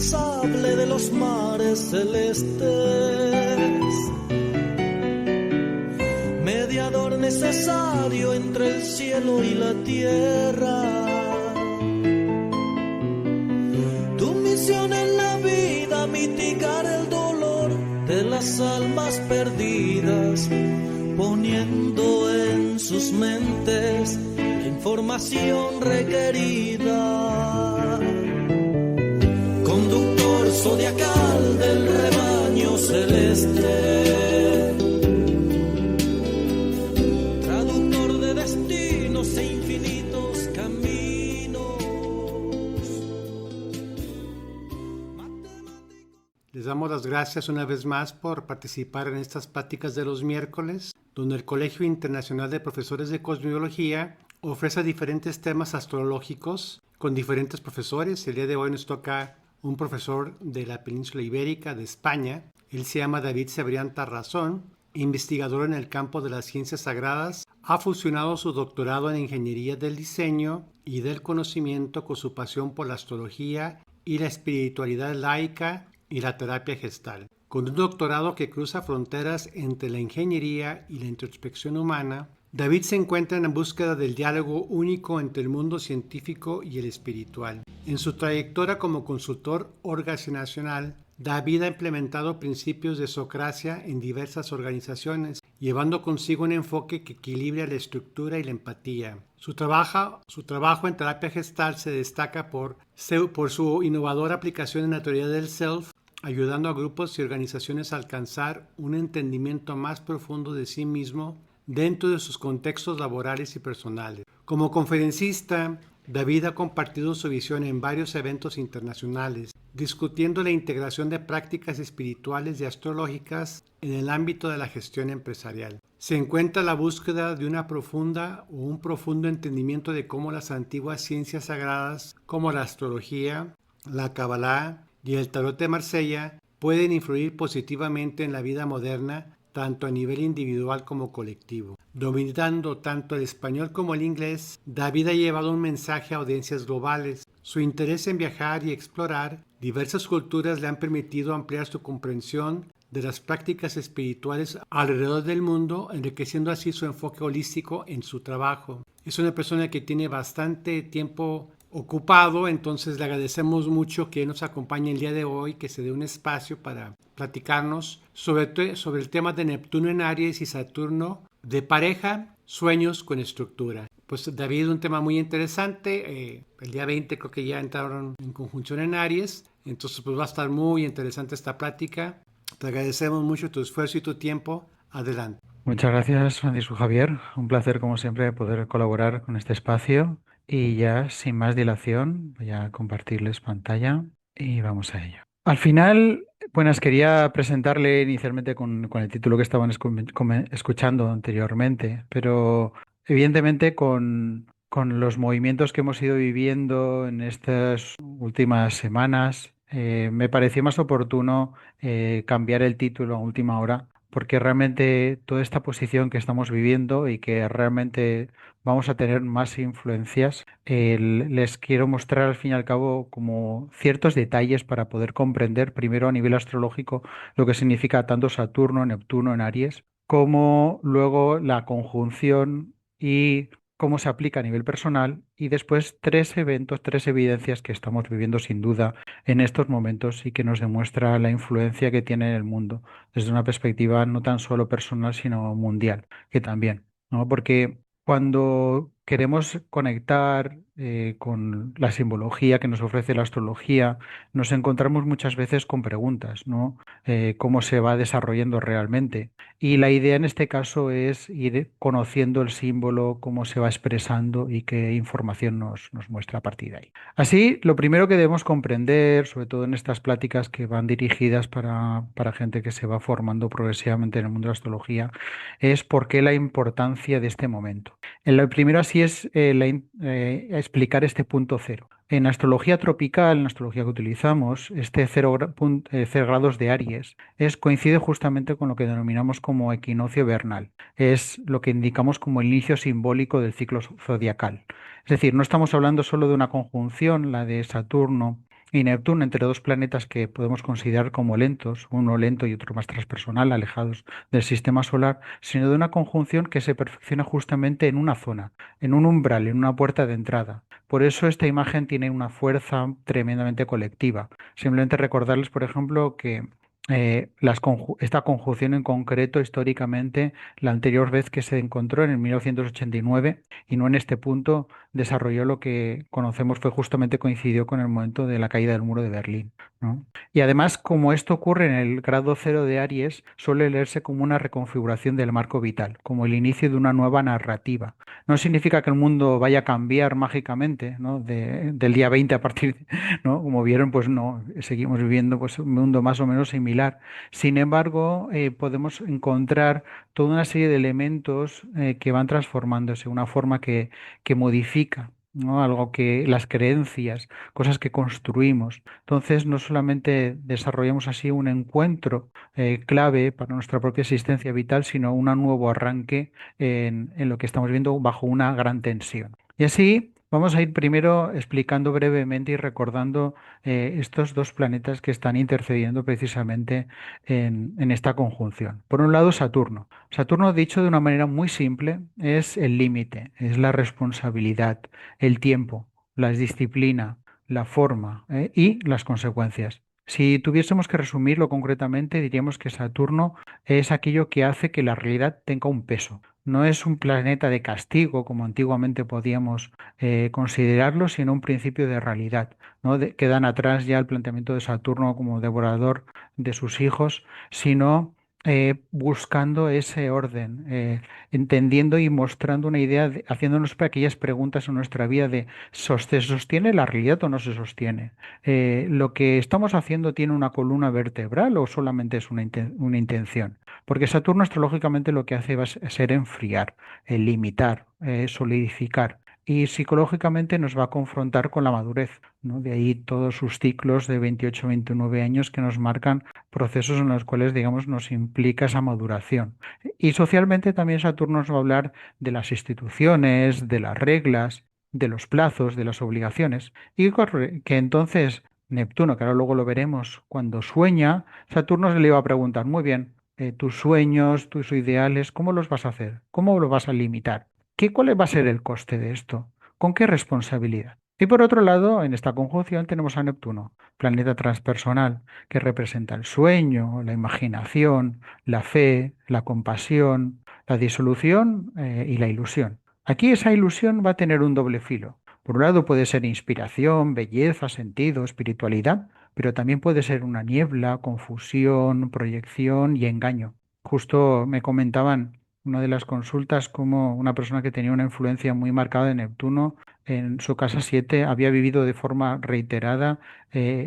incansable de los mares celestes, mediador necesario entre el cielo y la tierra. Tu misión en la vida, mitigar el dolor de las almas perdidas, poniendo en sus mentes la información requerida. Conductor zodiacal del rebaño celeste, traductor de destinos e infinitos caminos. Les damos las gracias una vez más por participar en estas pláticas de los miércoles, donde el Colegio Internacional de Profesores de Cosmología ofrece diferentes temas astrológicos con diferentes profesores. El día de hoy nos toca un profesor de la península ibérica de España. Él se llama David Cebrián Tarrazón, investigador en el campo de las ciencias sagradas. Ha fusionado su doctorado en Ingeniería del Diseño y del Conocimiento con su pasión por la astrología y la espiritualidad laica y la terapia gestal. Con un doctorado que cruza fronteras entre la ingeniería y la introspección humana, David se encuentra en búsqueda del diálogo único entre el mundo científico y el espiritual. En su trayectoria como consultor organizacional, David ha implementado principios de socracia en diversas organizaciones, llevando consigo un enfoque que equilibra la estructura y la empatía. Su trabajo en terapia gestal se destaca por su innovadora aplicación en la teoría del self, ayudando a grupos y organizaciones a alcanzar un entendimiento más profundo de sí mismo dentro de sus contextos laborales y personales. Como conferencista, David ha compartido su visión en varios eventos internacionales, discutiendo la integración de prácticas espirituales y astrológicas en el ámbito de la gestión empresarial. Se encuentra la búsqueda de un profundo entendimiento de cómo las antiguas ciencias sagradas, como la astrología, la Kabbalah y el tarot de Marsella, pueden influir positivamente en la vida moderna, tanto a nivel individual como colectivo. Dominando tanto el español como el inglés, David ha llevado un mensaje a audiencias globales. Su interés en viajar y explorar diversas culturas le han permitido ampliar su comprensión de las prácticas espirituales alrededor del mundo, enriqueciendo así su enfoque holístico en su trabajo. Es una persona que tiene bastante tiempo ocupado, entonces le agradecemos mucho que nos acompañe el día de hoy, que se dé un espacio para platicarnos sobre el tema de Neptuno en Aries y Saturno de pareja, sueños con estructura. Pues David, un tema muy interesante. El día 20 creo que ya entraron en conjunción en Aries, entonces pues va a estar muy interesante esta plática. Te agradecemos mucho tu esfuerzo y tu tiempo. Adelante. Muchas gracias, Francisco Javier. Un placer, como siempre, poder colaborar con este espacio. Y ya, sin más dilación, voy a compartirles pantalla y vamos a ello. Al final, buenas, quería presentarle inicialmente con el título que estaban escuchando anteriormente, pero evidentemente con los movimientos que hemos ido viviendo en estas últimas semanas, me pareció más oportuno cambiar el título a última hora, porque realmente toda esta posición que estamos viviendo y que realmente vamos a tener más influencias, les quiero mostrar al fin y al cabo como ciertos detalles para poder comprender primero a nivel astrológico lo que significa tanto Saturno, Neptuno en Aries, como luego la conjunción y cómo se aplica a nivel personal, y después tres eventos, tres evidencias que estamos viviendo sin duda en estos momentos y que nos demuestra la influencia que tiene en el mundo desde una perspectiva no tan solo personal, sino mundial, que también, ¿no? Porque cuando queremos conectar con la simbología que nos ofrece la astrología, nos encontramos muchas veces con preguntas, ¿no? ¿Cómo se va desarrollando realmente? Y la idea en este caso es ir conociendo el símbolo, cómo se va expresando y qué información nos muestra a partir de ahí. Así, lo primero que debemos comprender, sobre todo en estas pláticas que van dirigidas para gente que se va formando progresivamente en el mundo de la astrología, es por qué la importancia de este momento. Lo primero así es explicar este punto cero. En astrología tropical, en la astrología que utilizamos, este 0 grados de Aries coincide justamente con lo que denominamos como equinoccio vernal. Es lo que indicamos como el inicio simbólico del ciclo zodiacal. Es decir, no estamos hablando solo de una conjunción, la de Saturno y Neptuno entre dos planetas que podemos considerar como lentos, uno lento y otro más transpersonal, alejados del sistema solar, sino de una conjunción que se perfecciona justamente en una zona, en un umbral, en una puerta de entrada. Por eso esta imagen tiene una fuerza tremendamente colectiva. Simplemente recordarles, por ejemplo, que esta conjunción en concreto, históricamente, la anterior vez que se encontró en el 1989 y no en este punto, desarrolló lo que conocemos, fue justamente coincidió con el momento de la caída del muro de Berlín, ¿no? Y además, como esto ocurre en el grado cero de Aries, suele leerse como una reconfiguración del marco vital, como el inicio de una nueva narrativa. No significa que el mundo vaya a cambiar mágicamente, ¿no? Del día 20 a partir de, ¿no? Como vieron, pues no, seguimos viviendo pues, un mundo más o menos similar. Sin embargo, podemos encontrar toda una serie de elementos que van transformándose, una forma que modifica, ¿no? Algo que las creencias, cosas que construimos. Entonces, no solamente desarrollamos así un encuentro clave para nuestra propia existencia vital, sino un nuevo arranque en lo que estamos viendo bajo una gran tensión. Y así vamos a ir primero explicando brevemente y recordando estos dos planetas que están intercediendo precisamente en esta conjunción. Por un lado, Saturno. Saturno, dicho de una manera muy simple, es el límite, es la responsabilidad, el tiempo, la disciplina, la forma, y las consecuencias. Si tuviésemos que resumirlo concretamente, diríamos que Saturno es aquello que hace que la realidad tenga un peso. No es un planeta de castigo, como antiguamente podíamos considerarlo, sino un principio de realidad, ¿no? Quedan atrás ya el planteamiento de Saturno como devorador de sus hijos, sino buscando ese orden, entendiendo y mostrando una idea, haciéndonos aquellas preguntas en nuestra vida de ¿se sostiene la realidad o no se sostiene? ¿Lo que estamos haciendo tiene una columna vertebral o solamente es una intención? Porque Saturno astrológicamente lo que hace va a ser enfriar, limitar, solidificar. Y psicológicamente nos va a confrontar con la madurez, ¿no? De ahí todos sus ciclos de 28, 29 años que nos marcan procesos en los cuales, digamos, nos implica esa maduración. Y socialmente también Saturno nos va a hablar de las instituciones, de las reglas, de los plazos, de las obligaciones. Y que entonces Neptuno, que ahora luego lo veremos, cuando sueña, Saturno se le iba a preguntar, muy bien, tus sueños, tus ideales, ¿cómo los vas a hacer? ¿Cómo los vas a limitar? ¿Cuál va a ser el coste de esto? ¿Con qué responsabilidad? Y por otro lado, en esta conjunción tenemos a Neptuno, planeta transpersonal, que representa el sueño, la imaginación, la fe, la compasión, la disolución, y la ilusión. Aquí esa ilusión va a tener un doble filo. Por un lado puede ser inspiración, belleza, sentido, espiritualidad, pero también puede ser una niebla, confusión, proyección y engaño. Justo me comentaban una de las consultas como una persona que tenía una influencia muy marcada de Neptuno en su casa 7 había vivido de forma reiterada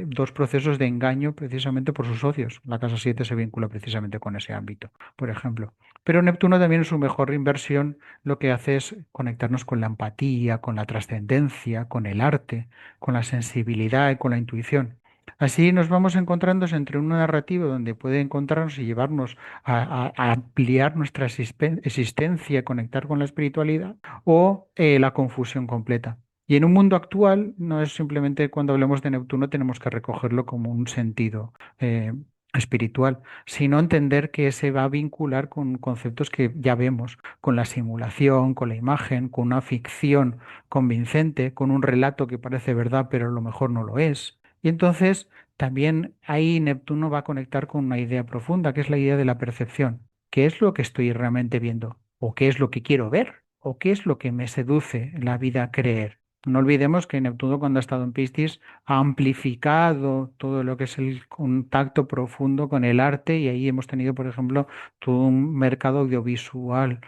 dos procesos de engaño precisamente por sus socios. La casa 7 se vincula precisamente con ese ámbito, por ejemplo. Pero Neptuno también en su mejor inversión lo que hace es conectarnos con la empatía, con la trascendencia, con el arte, con la sensibilidad y con la intuición. Así nos vamos encontrando entre una narrativa donde puede encontrarnos y llevarnos a ampliar nuestra existencia, conectar con la espiritualidad o la confusión completa. Y en un mundo actual, no es simplemente cuando hablemos de Neptuno tenemos que recogerlo como un sentido espiritual, sino entender que se va a vincular con conceptos que ya vemos, con la simulación, con la imagen, con una ficción convincente, con un relato que parece verdad, pero a lo mejor no lo es. Y entonces también ahí Neptuno va a conectar con una idea profunda, que es la idea de la percepción. ¿Qué es lo que estoy realmente viendo? ¿O qué es lo que quiero ver? ¿O qué es lo que me seduce la vida a creer? No olvidemos que Neptuno cuando ha estado en Piscis ha amplificado todo lo que es el contacto profundo con el arte y ahí hemos tenido, por ejemplo, todo un mercado audiovisual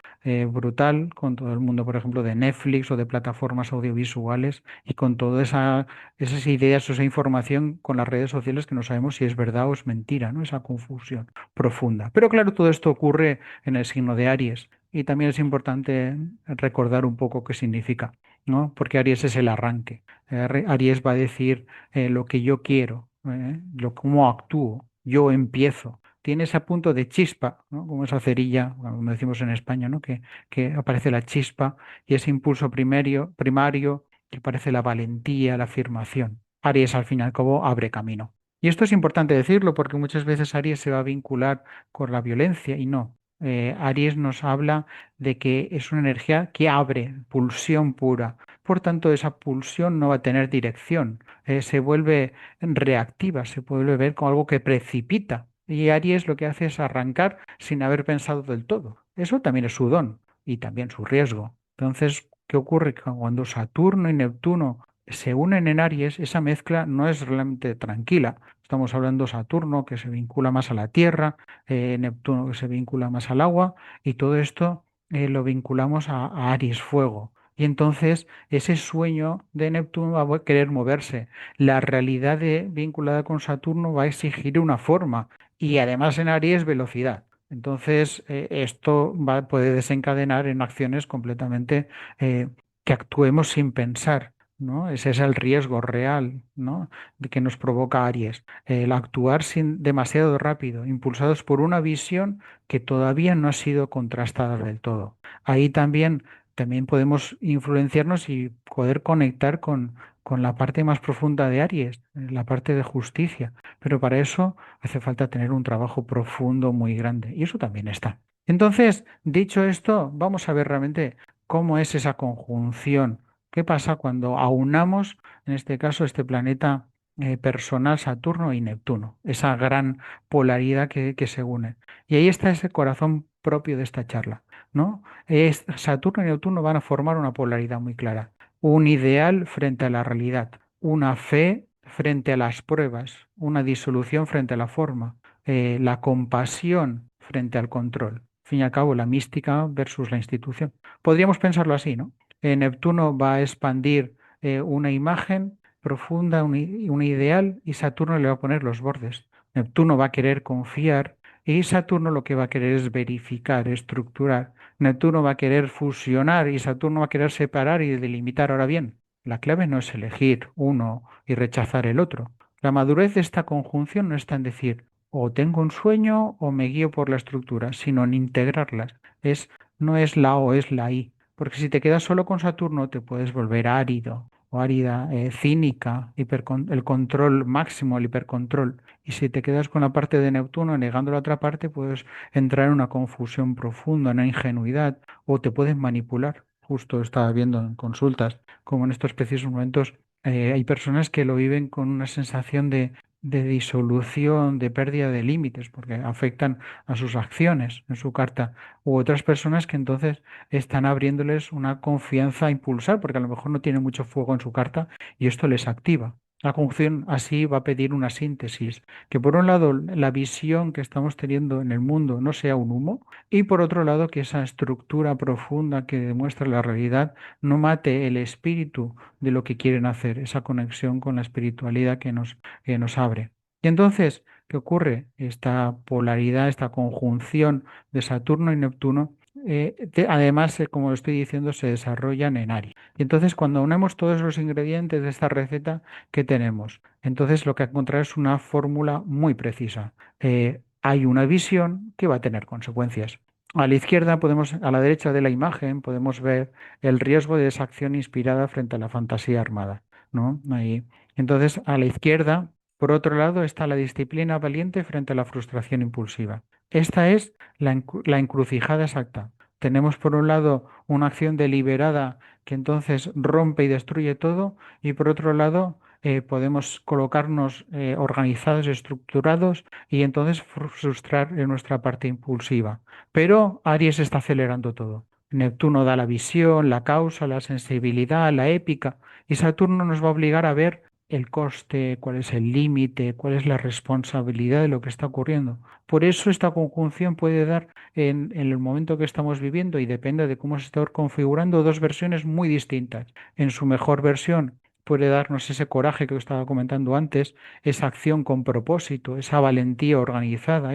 brutal con todo el mundo, por ejemplo, de Netflix o de plataformas audiovisuales y con toda esas ideas o esa información con las redes sociales que no sabemos si es verdad o es mentira, ¿no? Esa confusión profunda. Pero claro, todo esto ocurre en el signo de Aries y también es importante recordar un poco qué significa, ¿no? Porque Aries es el arranque. Aries va a decir lo que yo quiero, cómo actúo, yo empiezo. Tiene ese punto de chispa, ¿no? Como esa cerilla, como decimos en España, ¿no? Que aparece la chispa y ese impulso primario que parece la valentía, la afirmación. Aries al fin y al cabo abre camino. Y esto es importante decirlo porque muchas veces Aries se va a vincular con la violencia y no. Aries nos habla de que es una energía que abre, pulsión pura. Por tanto, esa pulsión no va a tener dirección, se vuelve reactiva, se vuelve ver como algo que precipita. Y Aries lo que hace es arrancar sin haber pensado del todo. Eso también es su don y también su riesgo. Entonces, ¿qué ocurre? Que cuando Saturno y Neptuno se unen en Aries, esa mezcla no es realmente tranquila. Estamos hablando Saturno, que se vincula más a la tierra, Neptuno, que se vincula más al agua, y todo esto lo vinculamos a Aries, fuego. Y entonces ese sueño de Neptuno va a querer moverse. La realidad vinculada con Saturno va a exigir una forma y además en Aries velocidad. Entonces puede desencadenar en acciones completamente que actuemos sin pensar. ¿No? Ese es el riesgo real, ¿no? De que nos provoca Aries. El actuar sin demasiado rápido, impulsados por una visión que todavía no ha sido contrastada del todo. Ahí también podemos influenciarnos y poder conectar con la parte más profunda de Aries, la parte de justicia. Pero para eso hace falta tener un trabajo profundo muy grande. Y eso también está. Entonces, dicho esto, vamos a ver realmente cómo es esa conjunción. ¿Qué pasa cuando aunamos, en este caso, este planeta personal Saturno y Neptuno? Esa gran polaridad que se une. Y ahí está ese corazón propio de esta charla, ¿no? Saturno y Neptuno van a formar una polaridad muy clara. Un ideal frente a la realidad, una fe frente a las pruebas, una disolución frente a la forma, la compasión frente al control. Al fin y al cabo, la mística versus la institución. Podríamos pensarlo así, ¿no? Neptuno va a expandir una imagen profunda, un ideal, y Saturno le va a poner los bordes. Neptuno va a querer confiar y Saturno lo que va a querer es verificar, estructurar. Neptuno va a querer fusionar y Saturno va a querer separar y delimitar. Ahora bien, la clave no es elegir uno y rechazar el otro. La madurez de esta conjunción no está en decir o tengo un sueño o me guío por la estructura, sino en integrarlas. No es la O, es la I. Porque si te quedas solo con Saturno, te puedes volver árido o árida, cínica, el control máximo, el hipercontrol. Y si te quedas con la parte de Neptuno negando la otra parte, puedes entrar en una confusión profunda, una ingenuidad, o te puedes manipular. Justo estaba viendo en consultas como en estos precisos momentos hay personas que lo viven con una sensación de disolución, de pérdida de límites, porque afectan a sus acciones en su carta, u otras personas que entonces están abriéndoles una confianza a impulsar, porque a lo mejor no tiene mucho fuego en su carta y esto les activa. La conjunción así va a pedir una síntesis, que por un lado la visión que estamos teniendo en el mundo no sea un humo y por otro lado que esa estructura profunda que demuestra la realidad no mate el espíritu de lo que quieren hacer, esa conexión con la espiritualidad que nos abre. Y entonces, ¿qué ocurre? Esta polaridad, esta conjunción de Saturno y Neptuno además, como estoy diciendo, se desarrollan en Aries. Y entonces, cuando unimos todos los ingredientes de esta receta, ¿qué tenemos? Entonces, lo que encontrar es una fórmula muy precisa. Hay una visión que va a tener consecuencias. A la izquierda a la derecha de la imagen, podemos ver el riesgo de desacción inspirada frente a la fantasía armada, ¿no? Ahí. Entonces, a la izquierda, por otro lado, está la disciplina valiente frente a la frustración impulsiva. Esta es la encrucijada exacta. Tenemos por un lado una acción deliberada que entonces rompe y destruye todo y por otro lado podemos colocarnos organizados, estructurados y entonces frustrar en nuestra parte impulsiva. Pero Aries está acelerando todo. Neptuno da la visión, la causa, la sensibilidad, la épica y Saturno nos va a obligar a ver el coste, cuál es el límite, cuál es la responsabilidad de lo que está ocurriendo. Por eso esta conjunción puede dar en el momento que estamos viviendo y depende de cómo se está configurando dos versiones muy distintas. En su mejor versión puede darnos ese coraje que os estaba comentando antes, esa acción con propósito, esa valentía organizada,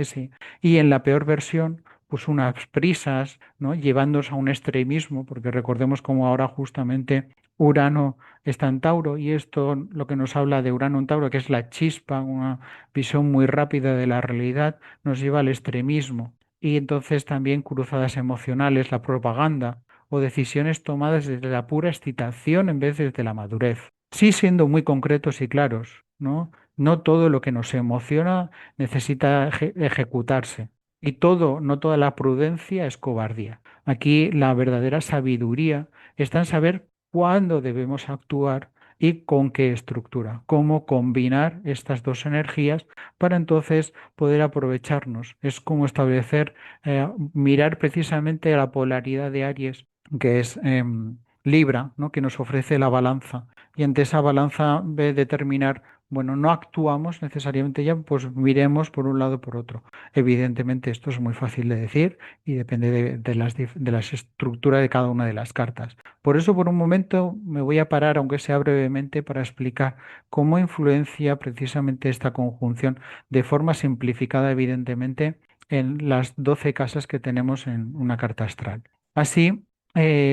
y en la peor versión pues unas prisas, ¿no? Llevándose a un extremismo, porque recordemos cómo ahora justamente Urano está en Tauro y esto lo que nos habla de Urano en Tauro, que es la chispa, una visión muy rápida de la realidad, nos lleva al extremismo y entonces también cruzadas emocionales, la propaganda o decisiones tomadas desde la pura excitación en vez de desde la madurez. sí siendo muy concretos y claros, ¿no? No todo lo que nos emociona necesita ejecutarse. Y todo, no toda la prudencia es cobardía. Aquí la verdadera sabiduría está en saber cuándo debemos actuar y con qué estructura, cómo combinar estas dos energías para entonces poder aprovecharnos. Es como establecer, mirar precisamente a la polaridad de Aries, que es Libra, ¿no? Que nos ofrece la balanza y ante esa balanza ve determinar, bueno, no actuamos necesariamente ya, pues miremos por un lado o por otro. Evidentemente esto es muy fácil de decir y depende de las estructuras de cada una de las cartas. Por eso por un momento me voy a parar, aunque sea brevemente, para explicar cómo influencia precisamente esta conjunción de forma simplificada, evidentemente, en las 12 casas que tenemos en una carta astral. Así,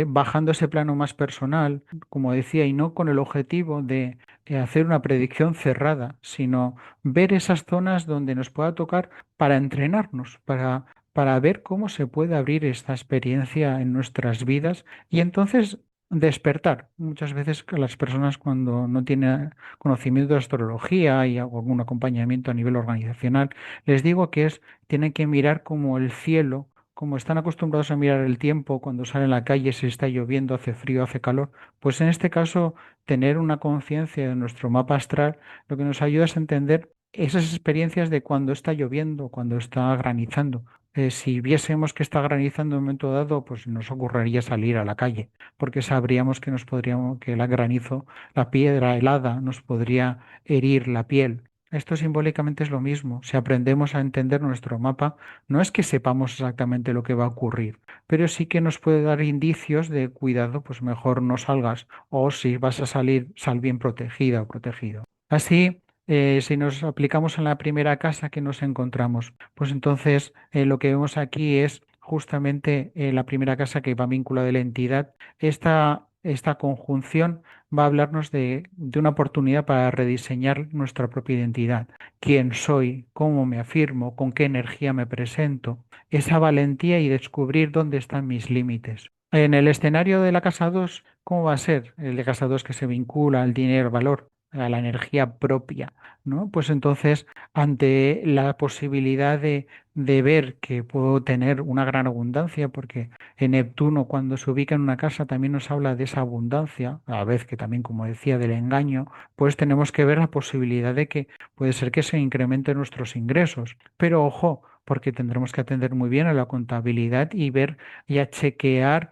bajando ese plano más personal, como decía, y no con el objetivo de hacer una predicción cerrada, sino ver esas zonas donde nos pueda tocar para entrenarnos, para ver cómo se puede abrir esta experiencia en nuestras vidas y entonces despertar. Muchas veces que las personas cuando no tienen conocimiento de astrología y hago algún acompañamiento a nivel organizacional, les digo que tienen que mirar como el cielo, como están acostumbrados a mirar el tiempo cuando salen a la calle, si está lloviendo, hace frío, hace calor, pues en este caso tener una conciencia de nuestro mapa astral lo que nos ayuda es a entender esas experiencias de cuando está lloviendo, cuando está granizando. Si viésemos que está granizando en un momento dado, pues nos ocurriría salir a la calle, porque sabríamos que que el granizo, la piedra helada, nos podría herir la piel. Esto simbólicamente es lo mismo. Si aprendemos a entender nuestro mapa, no es que sepamos exactamente lo que va a ocurrir, pero sí que nos puede dar indicios de cuidado, pues mejor no salgas o si vas a salir, sal bien protegida o protegido. Así, si nos aplicamos en la primera casa que nos encontramos, pues entonces lo que vemos aquí es justamente la primera casa que va vinculada de la entidad. Esta conjunción va a hablarnos de una oportunidad para rediseñar nuestra propia identidad. ¿Quién soy? ¿Cómo me afirmo? ¿Con qué energía me presento? Esa valentía y descubrir dónde están mis límites. En el escenario de la casa 2, ¿cómo va a ser? El de casa 2 que se vincula al dinero, al valor, a la energía propia, ¿no? Pues entonces, ante la posibilidad de ver que puedo tener una gran abundancia, porque en Neptuno cuando se ubica en una casa también nos habla de esa abundancia, a la vez que también, como decía, del engaño, pues tenemos que ver la posibilidad de que puede ser que se incrementen nuestros ingresos. Pero ojo, porque tendremos que atender muy bien a la contabilidad y ver y a chequear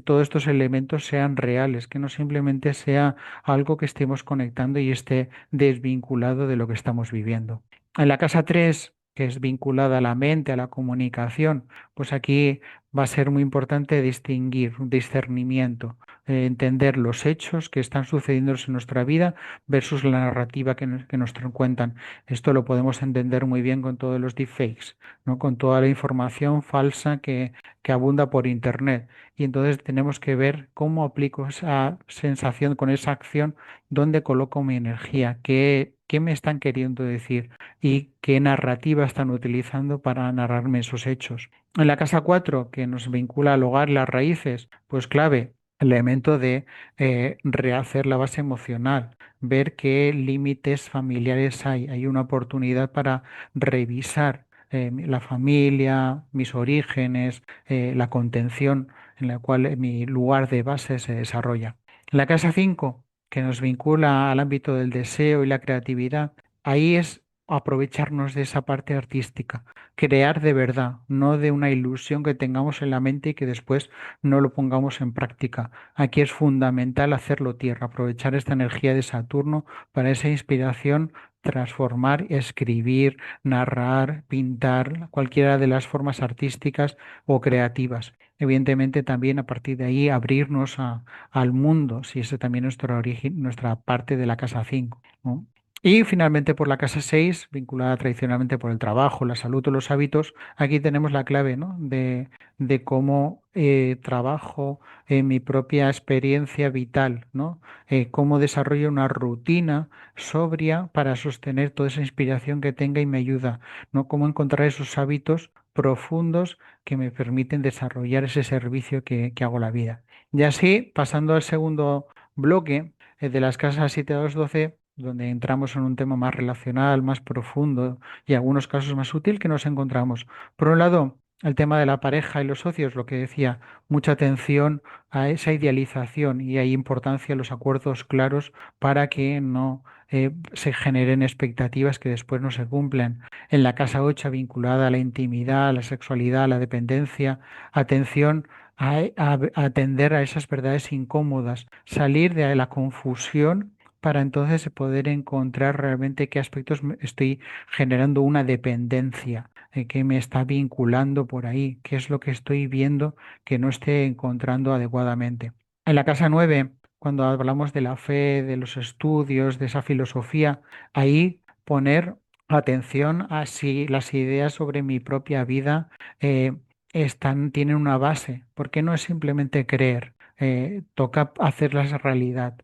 todos estos elementos sean reales, que no simplemente sea algo que estemos conectando y esté desvinculado de lo que estamos viviendo. En la casa 3 que es vinculada a la mente, a la comunicación, pues aquí va a ser muy importante distinguir, un discernimiento, entender los hechos que están sucediendo en nuestra vida versus la narrativa que nos cuentan. Esto lo podemos entender muy bien con todos los deepfakes, ¿no? Con toda la información falsa que abunda por Internet. Y entonces tenemos que ver cómo aplico esa sensación con esa acción, dónde coloco mi energía, qué me están queriendo decir y qué narrativa están utilizando para narrarme esos hechos. En la casa 4 que nos vincula al hogar, las raíces, pues clave, el elemento de rehacer la base emocional, ver qué límites familiares hay. Hay una oportunidad para revisar la familia, mis orígenes, la contención en la cual mi lugar de base se desarrolla. La casa 5 que nos vincula al ámbito del deseo y la creatividad, ahí es aprovecharnos de esa parte artística, crear de verdad, no de una ilusión que tengamos en la mente y que después no lo pongamos en práctica. Aquí es fundamental hacerlo tierra, aprovechar esta energía de Saturno para esa inspiración, transformar, escribir, narrar, pintar, cualquiera de las formas artísticas o creativas. Evidentemente también a partir de ahí abrirnos al mundo, si ese también es nuestro origen, nuestra parte de la casa 5, ¿no? Y finalmente por la casa 6 vinculada tradicionalmente por el trabajo, la salud o los hábitos, aquí tenemos la clave, ¿no? De cómo trabajo en mi propia experiencia vital, ¿no? Cómo desarrollo una rutina sobria para sostener toda esa inspiración que tenga y me ayuda, ¿no? Cómo encontrar esos hábitos profundos que me permiten desarrollar ese servicio que hago a la vida. Y así, pasando al segundo bloque, de las casas 7 a 12, donde entramos en un tema más relacional, más profundo y en algunos casos más útil, que nos encontramos. Por un lado, el tema de la pareja y los socios, lo que decía, mucha atención a esa idealización y hay importancia en los acuerdos claros para que no se generen expectativas que después no se cumplen. En la casa 8, vinculada a la intimidad, a la sexualidad, a la dependencia, atención a atender a esas verdades incómodas, salir de la confusión para entonces poder encontrar realmente qué aspectos estoy generando una dependencia, qué me está vinculando por ahí, qué es lo que estoy viendo que no esté encontrando adecuadamente. En la casa 9, cuando hablamos de la fe, de los estudios, de esa filosofía, ahí poner atención a si las ideas sobre mi propia vida eh, tienen una base, porque no es simplemente creer, toca hacerlas realidad,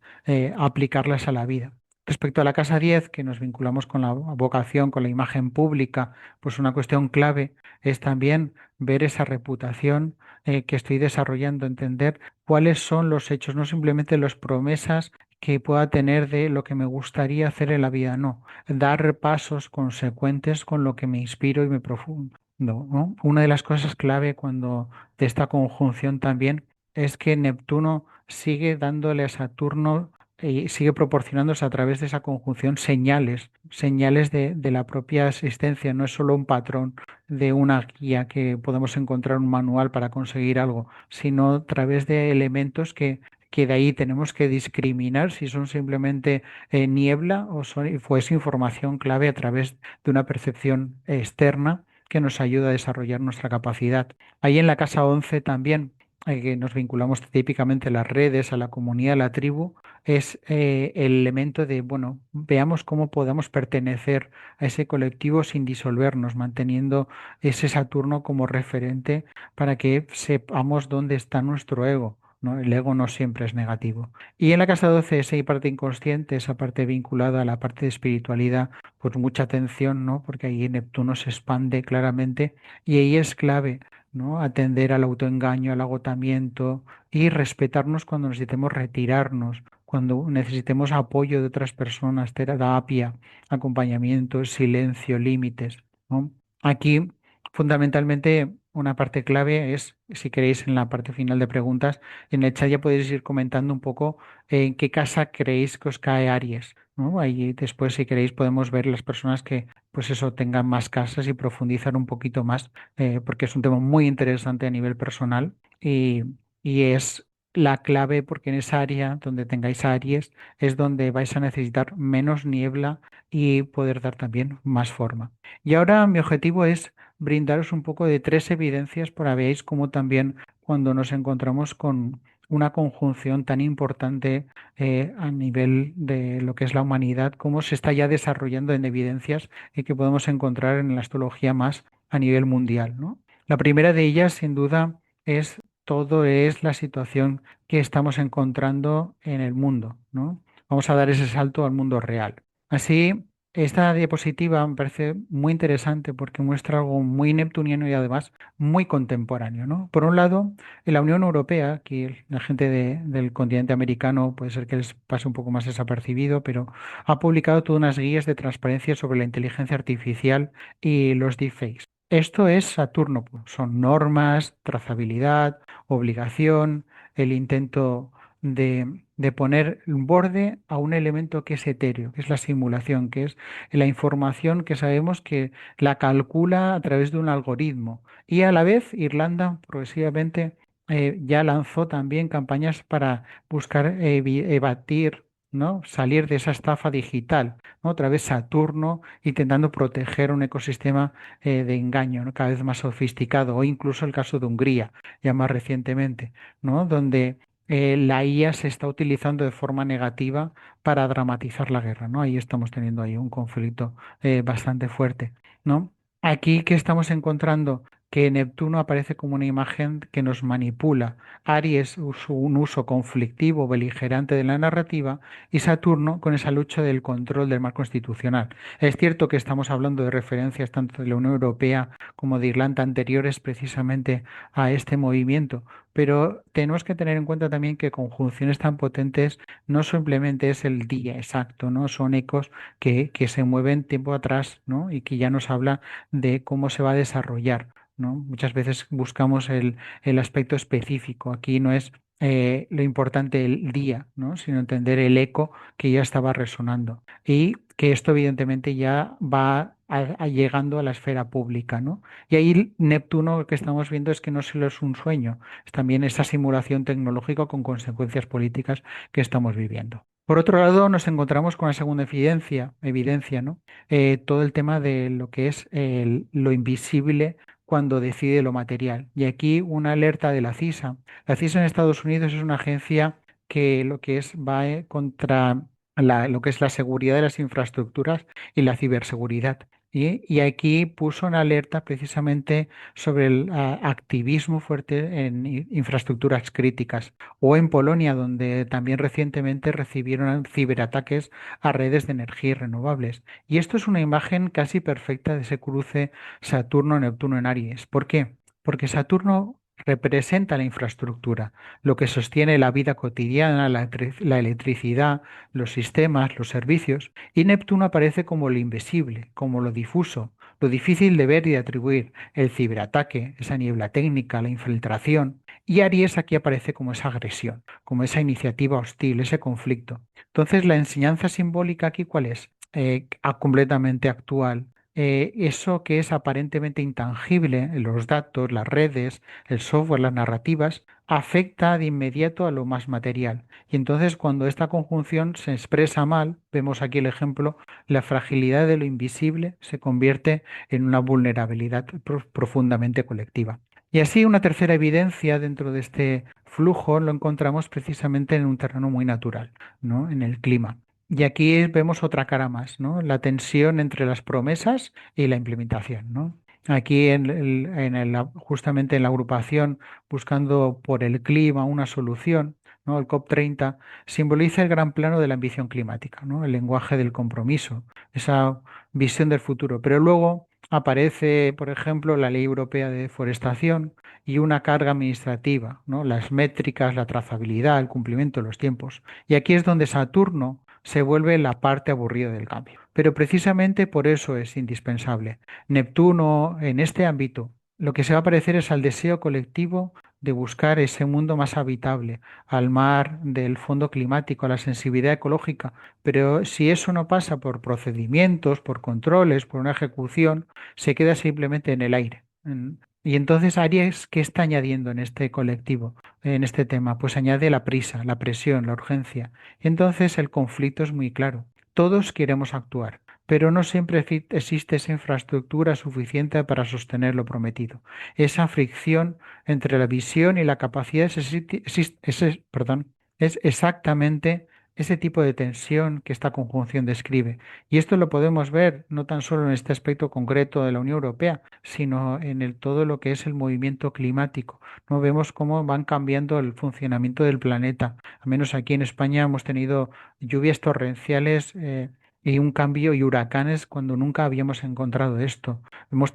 aplicarlas a la vida. Respecto a la casa 10, que nos vinculamos con la vocación, con la imagen pública, pues una cuestión clave es también ver esa reputación que estoy desarrollando, entender cuáles son los hechos, no simplemente las promesas que pueda tener de lo que me gustaría hacer en la vida, no, dar pasos consecuentes con lo que me inspiro y me profundo. ¿No? Una de las cosas clave cuando de esta conjunción también es que Neptuno sigue dándole a Saturno y sigue proporcionándose a través de esa conjunción señales, señales de la propia existencia, no es solo un patrón de una guía que podemos encontrar un manual para conseguir algo, sino a través de elementos que de ahí tenemos que discriminar si son simplemente niebla o es información clave a través de una percepción externa que nos ayuda a desarrollar nuestra capacidad. Ahí en la casa 11 también, que nos vinculamos típicamente a las redes, a la comunidad, a la tribu, es el elemento de, bueno, veamos cómo podemos pertenecer a ese colectivo sin disolvernos, manteniendo ese Saturno como referente para que sepamos dónde está nuestro ego. ¿No? El ego no siempre es negativo. Y en la casa 12, esa parte inconsciente, esa parte vinculada a la parte de espiritualidad, pues mucha atención, ¿no? Porque ahí Neptuno se expande claramente y ahí es clave, ¿no? Atender al autoengaño, al agotamiento y respetarnos cuando necesitemos retirarnos, cuando necesitemos apoyo de otras personas, terapia, acompañamiento, silencio, límites, ¿no? Aquí, fundamentalmente, una parte clave es, si queréis, en la parte final de preguntas, en el chat ya podéis ir comentando un poco en qué casa creéis que os cae Aries, ¿no? Ahí después, si queréis, podemos ver las personas que, pues eso, tengan más casas y profundizar un poquito más, porque es un tema muy interesante a nivel personal y es la clave porque en esa área donde tengáis Aries es donde vais a necesitar menos niebla y poder dar también más forma. Y ahora mi objetivo es brindaros un poco de tres evidencias para veáis cómo también cuando nos encontramos con una conjunción tan importante a nivel de lo que es la humanidad, cómo se está ya desarrollando en evidencias y que podemos encontrar en la astrología más a nivel mundial, ¿no? La primera de ellas, sin duda, es todo es la situación que estamos encontrando en el mundo, ¿no? Vamos a dar ese salto al mundo real. Así, esta diapositiva me parece muy interesante porque muestra algo muy neptuniano y además muy contemporáneo, ¿no? Por un lado, en la Unión Europea, aquí la gente del continente americano puede ser que les pase un poco más desapercibido, pero ha publicado todas unas guías de transparencia sobre la inteligencia artificial y los deepfakes. Esto es Saturno, pues, son normas, trazabilidad, obligación, el intento de poner un borde a un elemento que es etéreo, que es la simulación, que es la información que sabemos que la calcula a través de un algoritmo. Y a la vez Irlanda progresivamente ya lanzó también campañas para buscar evadir, ¿no? Salir de esa estafa digital, ¿no? Otra vez Saturno intentando proteger un ecosistema de engaño, ¿no? Cada vez más sofisticado, o incluso el caso de Hungría, ya más recientemente, ¿no? Donde la IA se está utilizando de forma negativa para dramatizar la guerra, ¿no? Ahí estamos teniendo ahí un conflicto bastante fuerte, ¿no? Aquí que estamos encontrando que Neptuno aparece como una imagen que nos manipula, Aries un uso conflictivo, beligerante de la narrativa y Saturno con esa lucha del control del marco constitucional. Es cierto que estamos hablando de referencias tanto de la Unión Europea como de Irlanda anteriores precisamente a este movimiento, pero tenemos que tener en cuenta también que conjunciones tan potentes no simplemente es el día exacto, ¿no? Son ecos que se mueven tiempo atrás, ¿no? Y que ya nos habla de cómo se va a desarrollar, ¿no? Muchas veces buscamos el aspecto específico. Aquí no es lo importante el día, ¿no? Sino entender el eco que ya estaba resonando. Y que esto evidentemente ya va llegando a la esfera pública, ¿no? Y ahí Neptuno lo que estamos viendo es que no solo es un sueño, es también esa simulación tecnológica con consecuencias políticas que estamos viviendo. Por otro lado, nos encontramos con la segunda evidencia, ¿no? Todo el tema de lo que es lo invisible cuando decide lo material. Y aquí una alerta de la CISA. La CISA en Estados Unidos es una agencia que lo que es va contra lo que es la seguridad de las infraestructuras y la ciberseguridad. Y aquí puso una alerta precisamente sobre el activismo fuerte en infraestructuras críticas. O en Polonia, donde también recientemente recibieron ciberataques a redes de energías renovables. Y esto es una imagen casi perfecta de ese cruce Saturno-Neptuno en Aries. ¿Por qué? Porque Saturno representa la infraestructura, lo que sostiene la vida cotidiana, la electricidad, los sistemas, los servicios, y Neptuno aparece como lo invisible, como lo difuso, lo difícil de ver y de atribuir, el ciberataque, esa niebla técnica, la infiltración, y Aries aquí aparece como esa agresión, como esa iniciativa hostil, ese conflicto. Entonces, la enseñanza simbólica aquí, ¿cuál es? Completamente actual. Eso que es aparentemente intangible, los datos, las redes, el software, las narrativas, afecta de inmediato a lo más material. Y entonces cuando esta conjunción se expresa mal, vemos aquí el ejemplo, la fragilidad de lo invisible se convierte en una vulnerabilidad profundamente colectiva. Y así una tercera evidencia dentro de este flujo lo encontramos precisamente en un terreno muy natural, ¿no? En el clima. Y aquí vemos otra cara más, ¿no? La tensión entre las promesas y la implementación, ¿no? Aquí justamente en la agrupación buscando por el clima una solución, ¿no? El COP30 simboliza el gran plano de la ambición climática, ¿no? El lenguaje del compromiso, esa visión del futuro. Pero luego aparece, por ejemplo, la Ley Europea de Deforestación y una carga administrativa, ¿no? Las métricas, la trazabilidad, el cumplimiento de los tiempos. Y aquí es donde Saturno se vuelve la parte aburrida del cambio. Pero precisamente por eso es indispensable. Neptuno, en este ámbito, lo que se va a parecer es al deseo colectivo de buscar ese mundo más habitable, al mar del fondo climático, a la sensibilidad ecológica. Pero si eso no pasa por procedimientos, por controles, por una ejecución, se queda simplemente en el aire. Y entonces Aries, ¿qué está añadiendo en este colectivo, en este tema? Pues añade la prisa, la presión, la urgencia. Entonces el conflicto es muy claro. Todos queremos actuar, pero no siempre existe esa infraestructura suficiente para sostener lo prometido. Esa fricción entre la visión y la capacidad es exactamente ese tipo de tensión que esta conjunción describe. Y esto lo podemos ver no tan solo en este aspecto concreto de la Unión Europea, sino en todo lo que es el movimiento climático. ¿No? Vemos cómo van cambiando el funcionamiento del planeta. Al menos aquí en España hemos tenido lluvias torrenciales. Y un cambio y huracanes cuando nunca habíamos encontrado esto.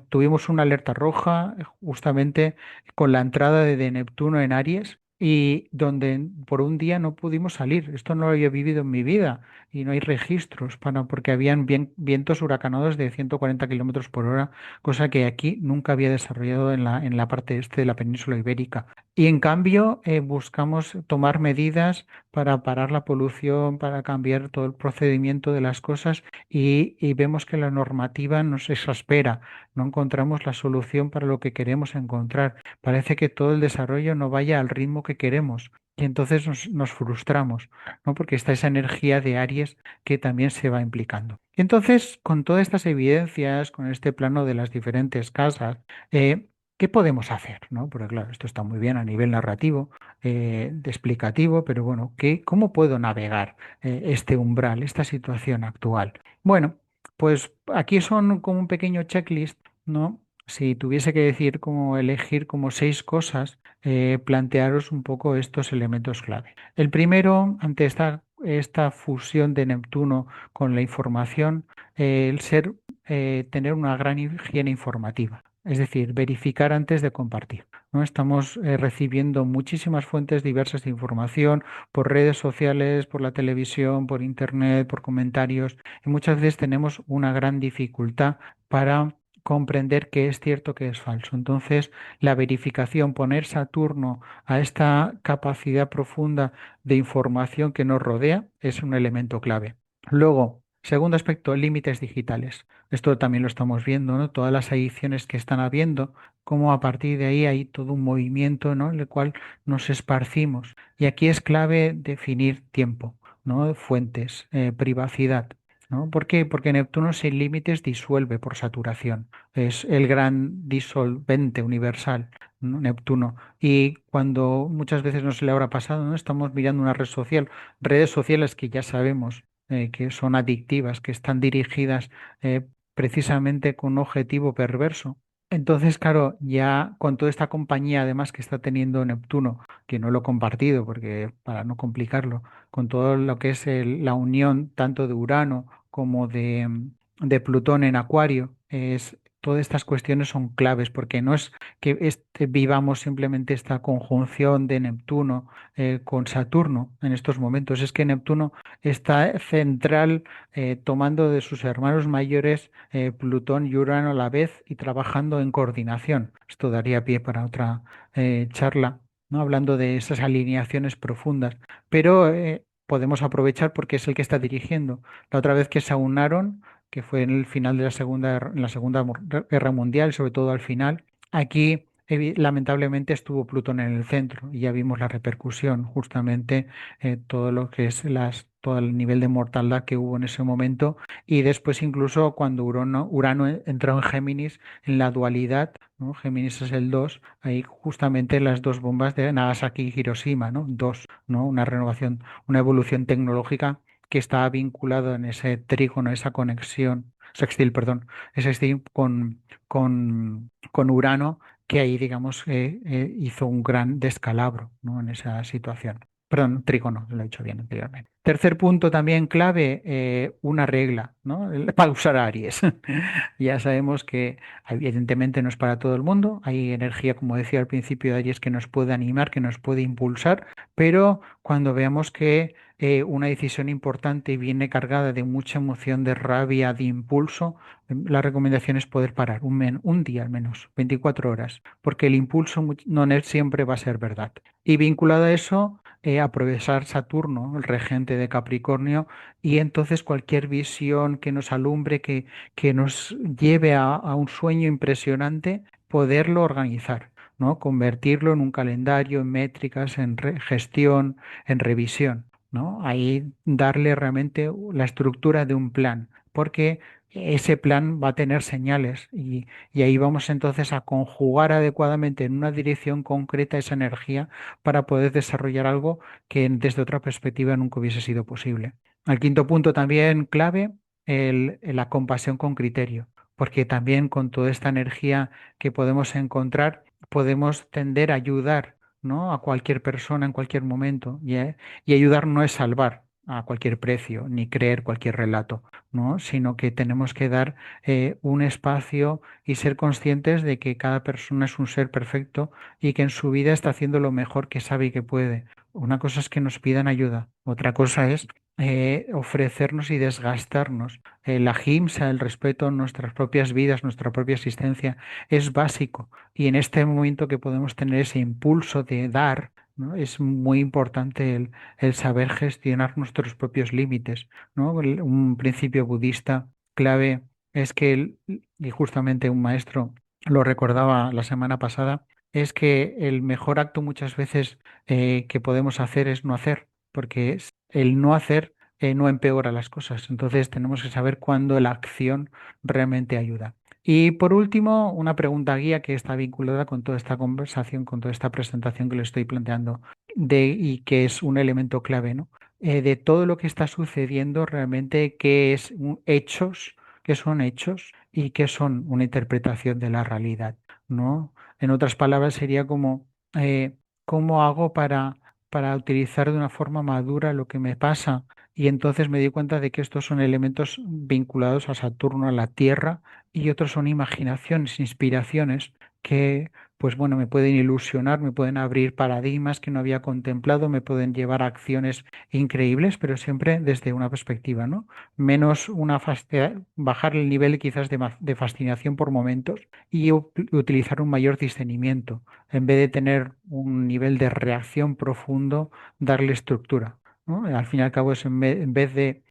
Tuvimos una alerta roja justamente con la entrada de Neptuno en Aries y donde por un día no pudimos salir. Esto no lo había vivido en mi vida y no hay registros porque habían vientos huracanados de 140 kilómetros por hora, cosa que aquí nunca había desarrollado en la parte este de la península ibérica. Y en cambio buscamos tomar medidas para parar la polución, para cambiar todo el procedimiento de las cosas y vemos que la normativa nos exaspera, no encontramos la solución para lo que queremos encontrar. Parece que todo el desarrollo no vaya al ritmo que queremos y entonces nos frustramos, ¿no? Porque está esa energía de Aries que también se va implicando. Entonces, con todas estas evidencias, con este plano de las diferentes casas, ¿qué podemos hacer? ¿No? Porque claro, esto está muy bien a nivel narrativo, de explicativo, pero bueno, ¿cómo puedo navegar este umbral, esta situación actual? Bueno, pues aquí son como un pequeño checklist, ¿no? si tuviese que decir cómo elegir como 6 cosas, plantearos un poco estos elementos clave. El primero, ante esta fusión de Neptuno con la información, tener una gran higiene informativa. Es decir, verificar antes de compartir. ¿No? Estamos recibiendo muchísimas fuentes diversas de información por redes sociales, por la televisión, por internet, por comentarios, y muchas veces tenemos una gran dificultad para comprender qué es cierto, qué es falso. Entonces, la verificación, poner Saturno a esta capacidad profunda de información que nos rodea, es un elemento clave. Luego, segundo aspecto, límites digitales. Esto también lo estamos viendo, ¿no? Todas las ediciones que están habiendo, cómo a partir de ahí hay todo un movimiento, ¿no? En el cual nos esparcimos. Y aquí es clave definir tiempo, ¿no? Fuentes, privacidad. ¿No? ¿Por qué? Porque Neptuno sin límites disuelve por saturación. Es el gran disolvente universal, ¿no? Neptuno. Y cuando muchas veces no se le habrá pasado, ¿no? Estamos mirando una red social, redes sociales que ya sabemos que son adictivas, que están dirigidas precisamente con un objetivo perverso. Entonces, claro, ya con toda esta compañía además que está teniendo Neptuno, que no lo he compartido porque para no complicarlo, con todo lo que es la unión tanto de Urano como de Plutón en Acuario, todas estas cuestiones son claves porque no es que vivamos simplemente esta conjunción de Neptuno con Saturno en estos momentos, es que Neptuno está central tomando de sus hermanos mayores Plutón y Urano a la vez y trabajando en coordinación. Esto daría pie para otra charla, ¿no? Hablando de esas alineaciones profundas, pero podemos aprovechar porque es el que está dirigiendo. La otra vez que se aunaron, que fue en el final de en la Guerra Mundial, sobre todo al final, aquí lamentablemente estuvo Plutón en el centro y ya vimos la repercusión, justamente todo lo que es todo el nivel de mortalidad que hubo en ese momento y después incluso cuando Urano entró en Géminis, en la dualidad, ¿no? Géminis es el 2 ahí justamente las dos bombas de Nagasaki y Hiroshima, ¿no? Dos, ¿no? Una renovación, una evolución tecnológica que está vinculado en ese trígono, esa conexión, sextil, perdón, ese sextil con Urano, que ahí, digamos, hizo un gran descalabro, ¿no? En esa situación. Perdón, trígono, lo he dicho bien anteriormente. Tercer punto también clave, una regla, ¿no? Para usar Aries. Ya sabemos que evidentemente no es para todo el mundo. Hay energía, como decía al principio de Aries, que nos puede animar, que nos puede impulsar, pero cuando veamos que una decisión importante viene cargada de mucha emoción, de rabia, de impulso, la recomendación es poder parar un día al menos, 24 horas, porque el impulso siempre va a ser verdad. Y vinculado a eso, aprovechar Saturno, el regente de Capricornio, y entonces cualquier visión que nos alumbre, que nos lleve a un sueño impresionante, poderlo organizar, ¿no? Convertirlo en un calendario, en métricas, en gestión, en revisión, ¿no? Ahí darle realmente la estructura de un plan, porque ese plan va a tener señales y ahí vamos entonces a conjugar adecuadamente en una dirección concreta esa energía para poder desarrollar algo que desde otra perspectiva nunca hubiese sido posible. El quinto punto también clave, la compasión con criterio, porque también con toda esta energía que podemos encontrar, podemos tender a ayudar, ¿no? A cualquier persona en cualquier momento y ayudar no es salvar a cualquier precio ni creer cualquier relato, ¿no? Sino que tenemos que dar un espacio y ser conscientes de que cada persona es un ser perfecto y que en su vida está haciendo lo mejor que sabe y que puede. Una cosa es que nos pidan ayuda, otra cosa es ofrecernos y desgastarnos. La ahimsa, el respeto a nuestras propias vidas, nuestra propia existencia, es básico. Y en este momento que podemos tener ese impulso de dar, ¿no? Es muy importante el saber gestionar nuestros propios límites, ¿no? Un principio budista clave es que, y justamente un maestro lo recordaba la semana pasada, es que el mejor acto muchas veces que podemos hacer es no hacer, porque el no hacer no empeora las cosas. Entonces tenemos que saber cuándo la acción realmente ayuda. Y por último, una pregunta guía que está vinculada con toda esta conversación, con toda esta presentación que le estoy planteando, y que es un elemento clave, ¿no? De todo lo que está sucediendo realmente, ¿qué es hechos? ¿Qué son hechos? y qué son una interpretación de la realidad, ¿no? En otras palabras, sería como eh, cómo hago para utilizar de una forma madura lo que me pasa. Y entonces me di cuenta de que estos son elementos vinculados a Saturno, a la Tierra, y otros son imaginaciones, inspiraciones que, pues bueno, me pueden ilusionar, me pueden abrir paradigmas que no había contemplado, me pueden llevar a acciones increíbles, pero siempre desde una perspectiva, ¿no? Menos bajar el nivel quizás de fascinación por momentos y utilizar un mayor discernimiento. En vez de tener un nivel de reacción profundo, darle estructura, ¿no? Al fin y al cabo es en vez de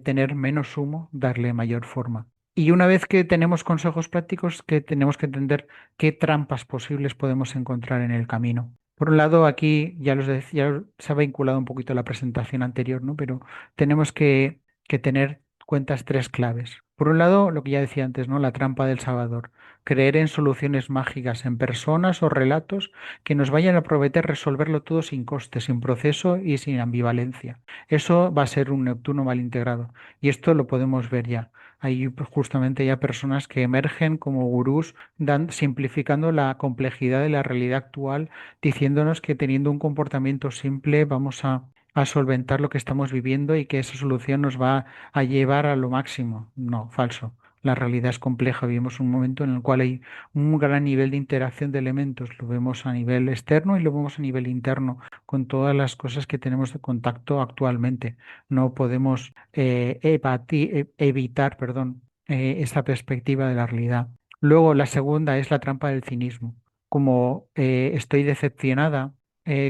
tener menos humo, darle mayor forma. Y una vez que tenemos consejos prácticos, que tenemos que entender qué trampas posibles podemos encontrar en el camino. Por un lado, aquí ya se ha vinculado un poquito a la presentación anterior, ¿no? Pero tenemos que tener cuentas tres claves. Por un lado, lo que ya decía antes, ¿no? La trampa del Salvador. Creer en soluciones mágicas, en personas o relatos que nos vayan a prometer resolverlo todo sin coste, sin proceso y sin ambivalencia. Eso va a ser un Neptuno mal integrado. Y esto lo podemos ver ya. Hay pues, justamente ya personas que emergen como gurús, simplificando la complejidad de la realidad actual, diciéndonos que teniendo un comportamiento simple vamos a solventar lo que estamos viviendo y que esa solución nos va a llevar a lo máximo. No, falso. La realidad es compleja. Vivimos un momento en el cual hay un gran nivel de interacción de elementos. Lo vemos a nivel externo y lo vemos a nivel interno, con todas las cosas que tenemos de contacto actualmente. No podemos evitar, perdón, esta perspectiva de la realidad. Luego, la segunda es la trampa del cinismo. Como estoy decepcionada,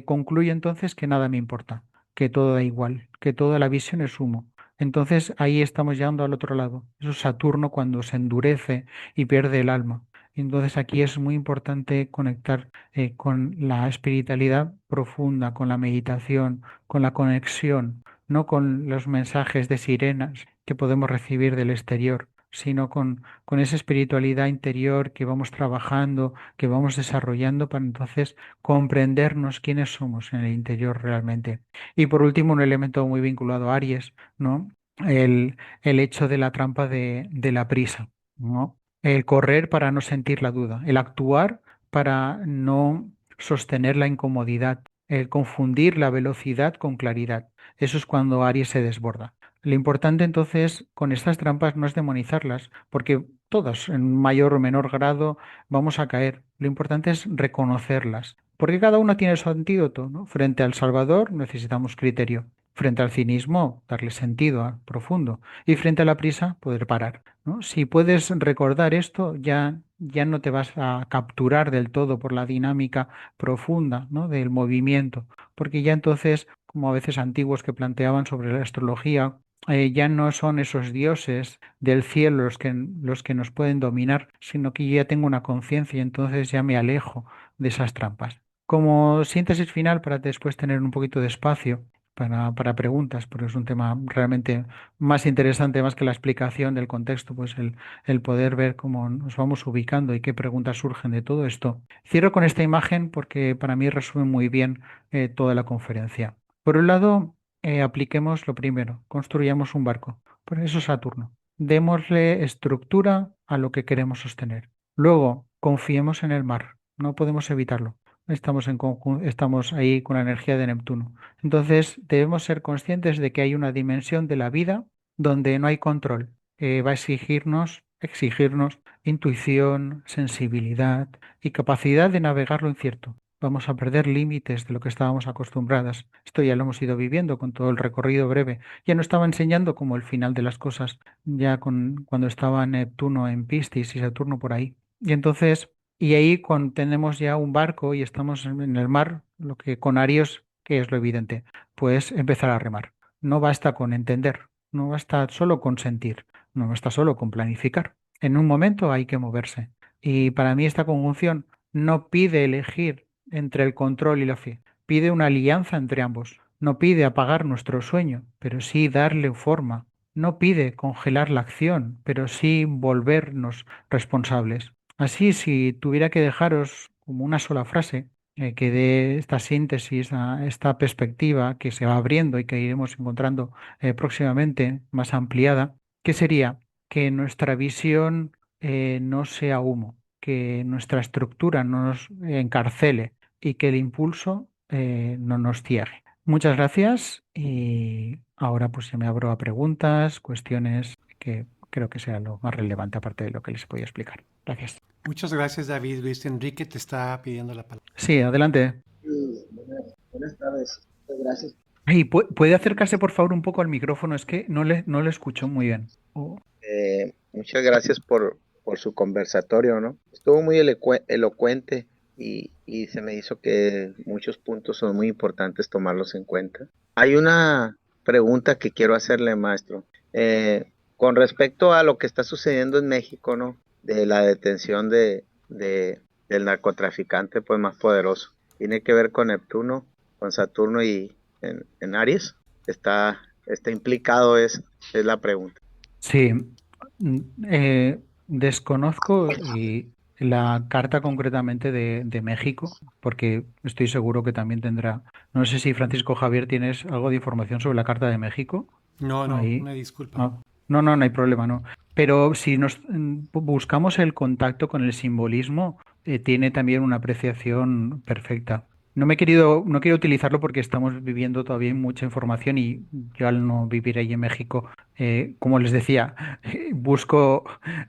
concluyo entonces que nada me importa, que todo da igual, que toda la visión es humo. Entonces ahí estamos llegando al otro lado. Eso es Saturno cuando se endurece y pierde el alma. Entonces aquí es muy importante conectar con la espiritualidad profunda, con la meditación, con la conexión, no con los mensajes de sirenas que podemos recibir del exterior, sino con esa espiritualidad interior que vamos trabajando, que vamos desarrollando para entonces comprendernos quiénes somos en el interior realmente. Y por último, un elemento muy vinculado a Aries, ¿no? El hecho de la trampa de la prisa, ¿no? El correr para no sentir la duda, el actuar para no sostener la incomodidad, el confundir la velocidad con claridad. Eso es cuando Aries se desborda. Lo importante entonces con estas trampas no es demonizarlas, porque todas en mayor o menor grado vamos a caer. Lo importante es reconocerlas, porque cada uno tiene su antídoto, ¿no? Frente al Salvador necesitamos criterio. Frente al cinismo, darle sentido profundo. Y frente a la prisa, poder parar, ¿no? Si puedes recordar esto, ya no te vas a capturar del todo por la dinámica profunda, ¿no? Del movimiento, porque ya entonces, como a veces antiguos que planteaban sobre la astrología, ya no son esos dioses del cielo los que nos pueden dominar, sino que yo ya tengo una conciencia y entonces ya me alejo de esas trampas. Como síntesis final, para después tener un poquito de espacio para preguntas, porque es un tema realmente más interesante, más que la explicación del contexto, pues el poder ver cómo nos vamos ubicando y qué preguntas surgen de todo esto. Cierro con esta imagen porque para mí resume muy bien toda la conferencia. Por un lado, apliquemos lo primero, construyamos un barco. Por eso Saturno. Démosle estructura a lo que queremos sostener. Luego, confiemos en el mar. No podemos evitarlo. Estamos ahí con la energía de Neptuno. Entonces, debemos ser conscientes de que hay una dimensión de la vida donde no hay control. Va a exigirnos intuición, sensibilidad y capacidad de navegar lo incierto. Vamos a perder límites de lo que estábamos acostumbradas. Esto ya lo hemos ido viviendo con todo el recorrido breve. Ya no estaba enseñando como el final de las cosas, ya cuando estaba Neptuno en Piscis y Saturno por ahí. Y entonces, y ahí cuando tenemos ya un barco y estamos en el mar, lo que con Aries, que es lo evidente, pues empezar a remar. No basta con entender, no basta solo con sentir, no basta solo con planificar. En un momento hay que moverse. Y para mí esta conjunción no pide elegir entre el control y la fe, pide una alianza entre ambos. No pide apagar nuestro sueño, pero sí darle forma. No pide congelar la acción, pero sí volvernos responsables. Así, si tuviera que dejaros como una sola frase que dé esta síntesis, esta perspectiva que se va abriendo y que iremos encontrando próximamente más ampliada, ¿qué sería? Que nuestra visión no sea humo, que nuestra estructura no nos encarcele y que el impulso no nos ciegue. Muchas gracias y ahora pues ya me abro a preguntas, cuestiones que creo que sea lo más relevante aparte de lo que les voy a explicar. Gracias. Muchas gracias, David. Luis Enrique te está pidiendo la palabra. Sí, adelante. Buenas tardes. Muchas gracias. Ay, ¿puede acercarse por favor un poco al micrófono? Es que no le escucho muy bien. Oh. Muchas gracias por su conversatorio, ¿no? Estuvo muy elocuente y se me hizo que muchos puntos son muy importantes tomarlos en cuenta. Hay una pregunta que quiero hacerle, maestro. Con respecto a lo que está sucediendo en México, ¿no? De la detención del narcotraficante pues más poderoso. Tiene que ver con Neptuno, con Saturno y en Aries. Está implicado es la pregunta. Sí, mm, desconozco la carta concretamente de México, porque estoy seguro que también tendrá. No sé si Francisco Javier tienes algo de información sobre la carta de México. No, no, Ahí. una disculpa. Ah, no hay problema, no. Pero si nos buscamos el contacto con el simbolismo, tiene también una apreciación perfecta. No quiero utilizarlo porque estamos viviendo todavía mucha información y yo al no vivir ahí en México, como les decía,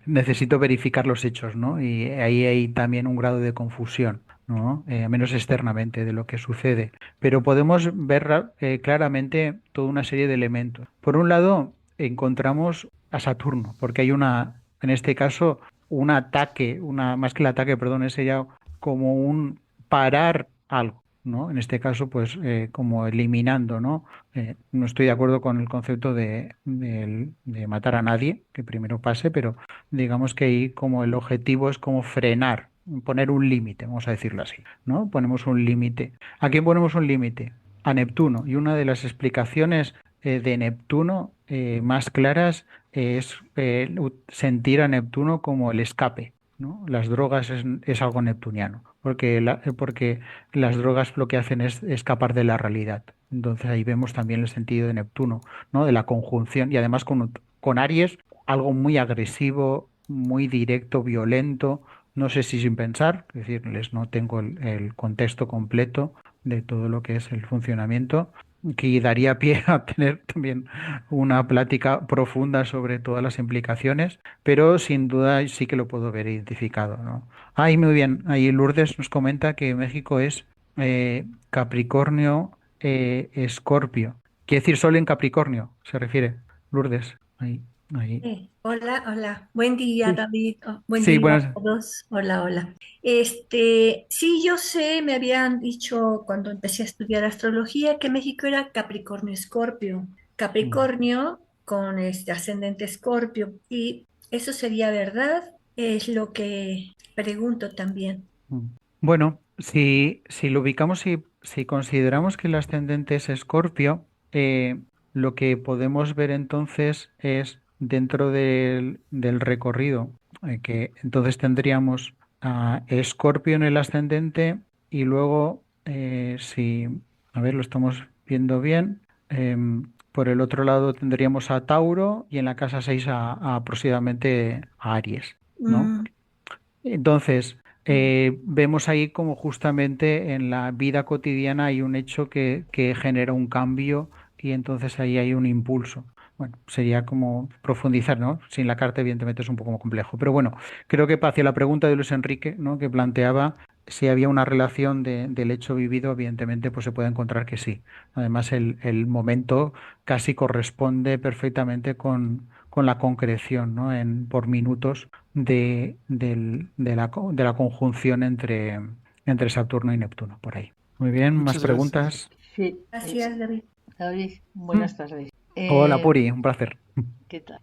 necesito verificar los hechos, ¿no? Y ahí hay también un grado de confusión, ¿no? Menos externamente de lo que sucede. Pero podemos ver claramente toda una serie de elementos. Por un lado, encontramos a Saturno, porque hay en este caso, un ataque, más que el ataque, perdón, es ya como un parar algo, ¿no? En este caso, pues como eliminando, ¿no? No estoy de acuerdo con el concepto de matar a nadie, que primero pase, pero digamos que ahí como el objetivo es como frenar, poner un límite, vamos a decirlo así, ¿no? Ponemos un límite. ¿A quién ponemos un límite? A Neptuno. Y una de las explicaciones de Neptuno más claras es sentir a Neptuno como el escape, ¿no? Las drogas es algo neptuniano, porque las drogas lo que hacen es escapar de la realidad. Entonces ahí vemos también el sentido de Neptuno, ¿no? De la conjunción y además con Aries, algo muy agresivo, muy directo, violento, no sé si sin pensar, es decir, no tengo el contexto completo de todo lo que es el funcionamiento, que daría pie a tener también una plática profunda sobre todas las implicaciones, pero sin duda sí que lo puedo ver identificado, ¿no? Ahí muy bien, ahí Lourdes nos comenta que México es Capricornio, Escorpio. Quiere decir Sol en Capricornio, se refiere, Lourdes. Ahí. Hola, hola. Buen día, Sí, David. Buen sí, día buenas. a todos. Hola, hola. Sí, yo sé, me habían dicho cuando empecé a estudiar astrología que México era Capricornio Escorpio. Mm, Capricornio con este ascendente Escorpio. Y eso sería verdad, es lo que pregunto también. mm. Bueno, si lo ubicamos y si consideramos que el ascendente es Escorpio, lo que podemos ver entonces es dentro del recorrido, que entonces tendríamos a Escorpio en el ascendente y luego, si, a ver, lo estamos viendo bien, por el otro lado tendríamos a Tauro y en la casa 6 a aproximadamente a Aries, ¿no? Mm, Entonces, vemos ahí como justamente en la vida cotidiana hay un hecho que genera un cambio y entonces ahí hay un impulso. Bueno, sería como profundizar, ¿no? Sin la carta, evidentemente es un poco más complejo. Pero bueno, creo que hacia la pregunta de Luis Enrique, ¿no? Que planteaba si había una relación del hecho vivido, evidentemente, pues se puede encontrar que sí. Además, el momento casi corresponde perfectamente con la concreción, ¿no? Por minutos de la conjunción entre Saturno y Neptuno, por ahí. Muy bien, más Muchas gracias. preguntas. Sí, gracias, David. David, Mm. buenas tardes. Hola, Puri, un placer. ¿Qué tal?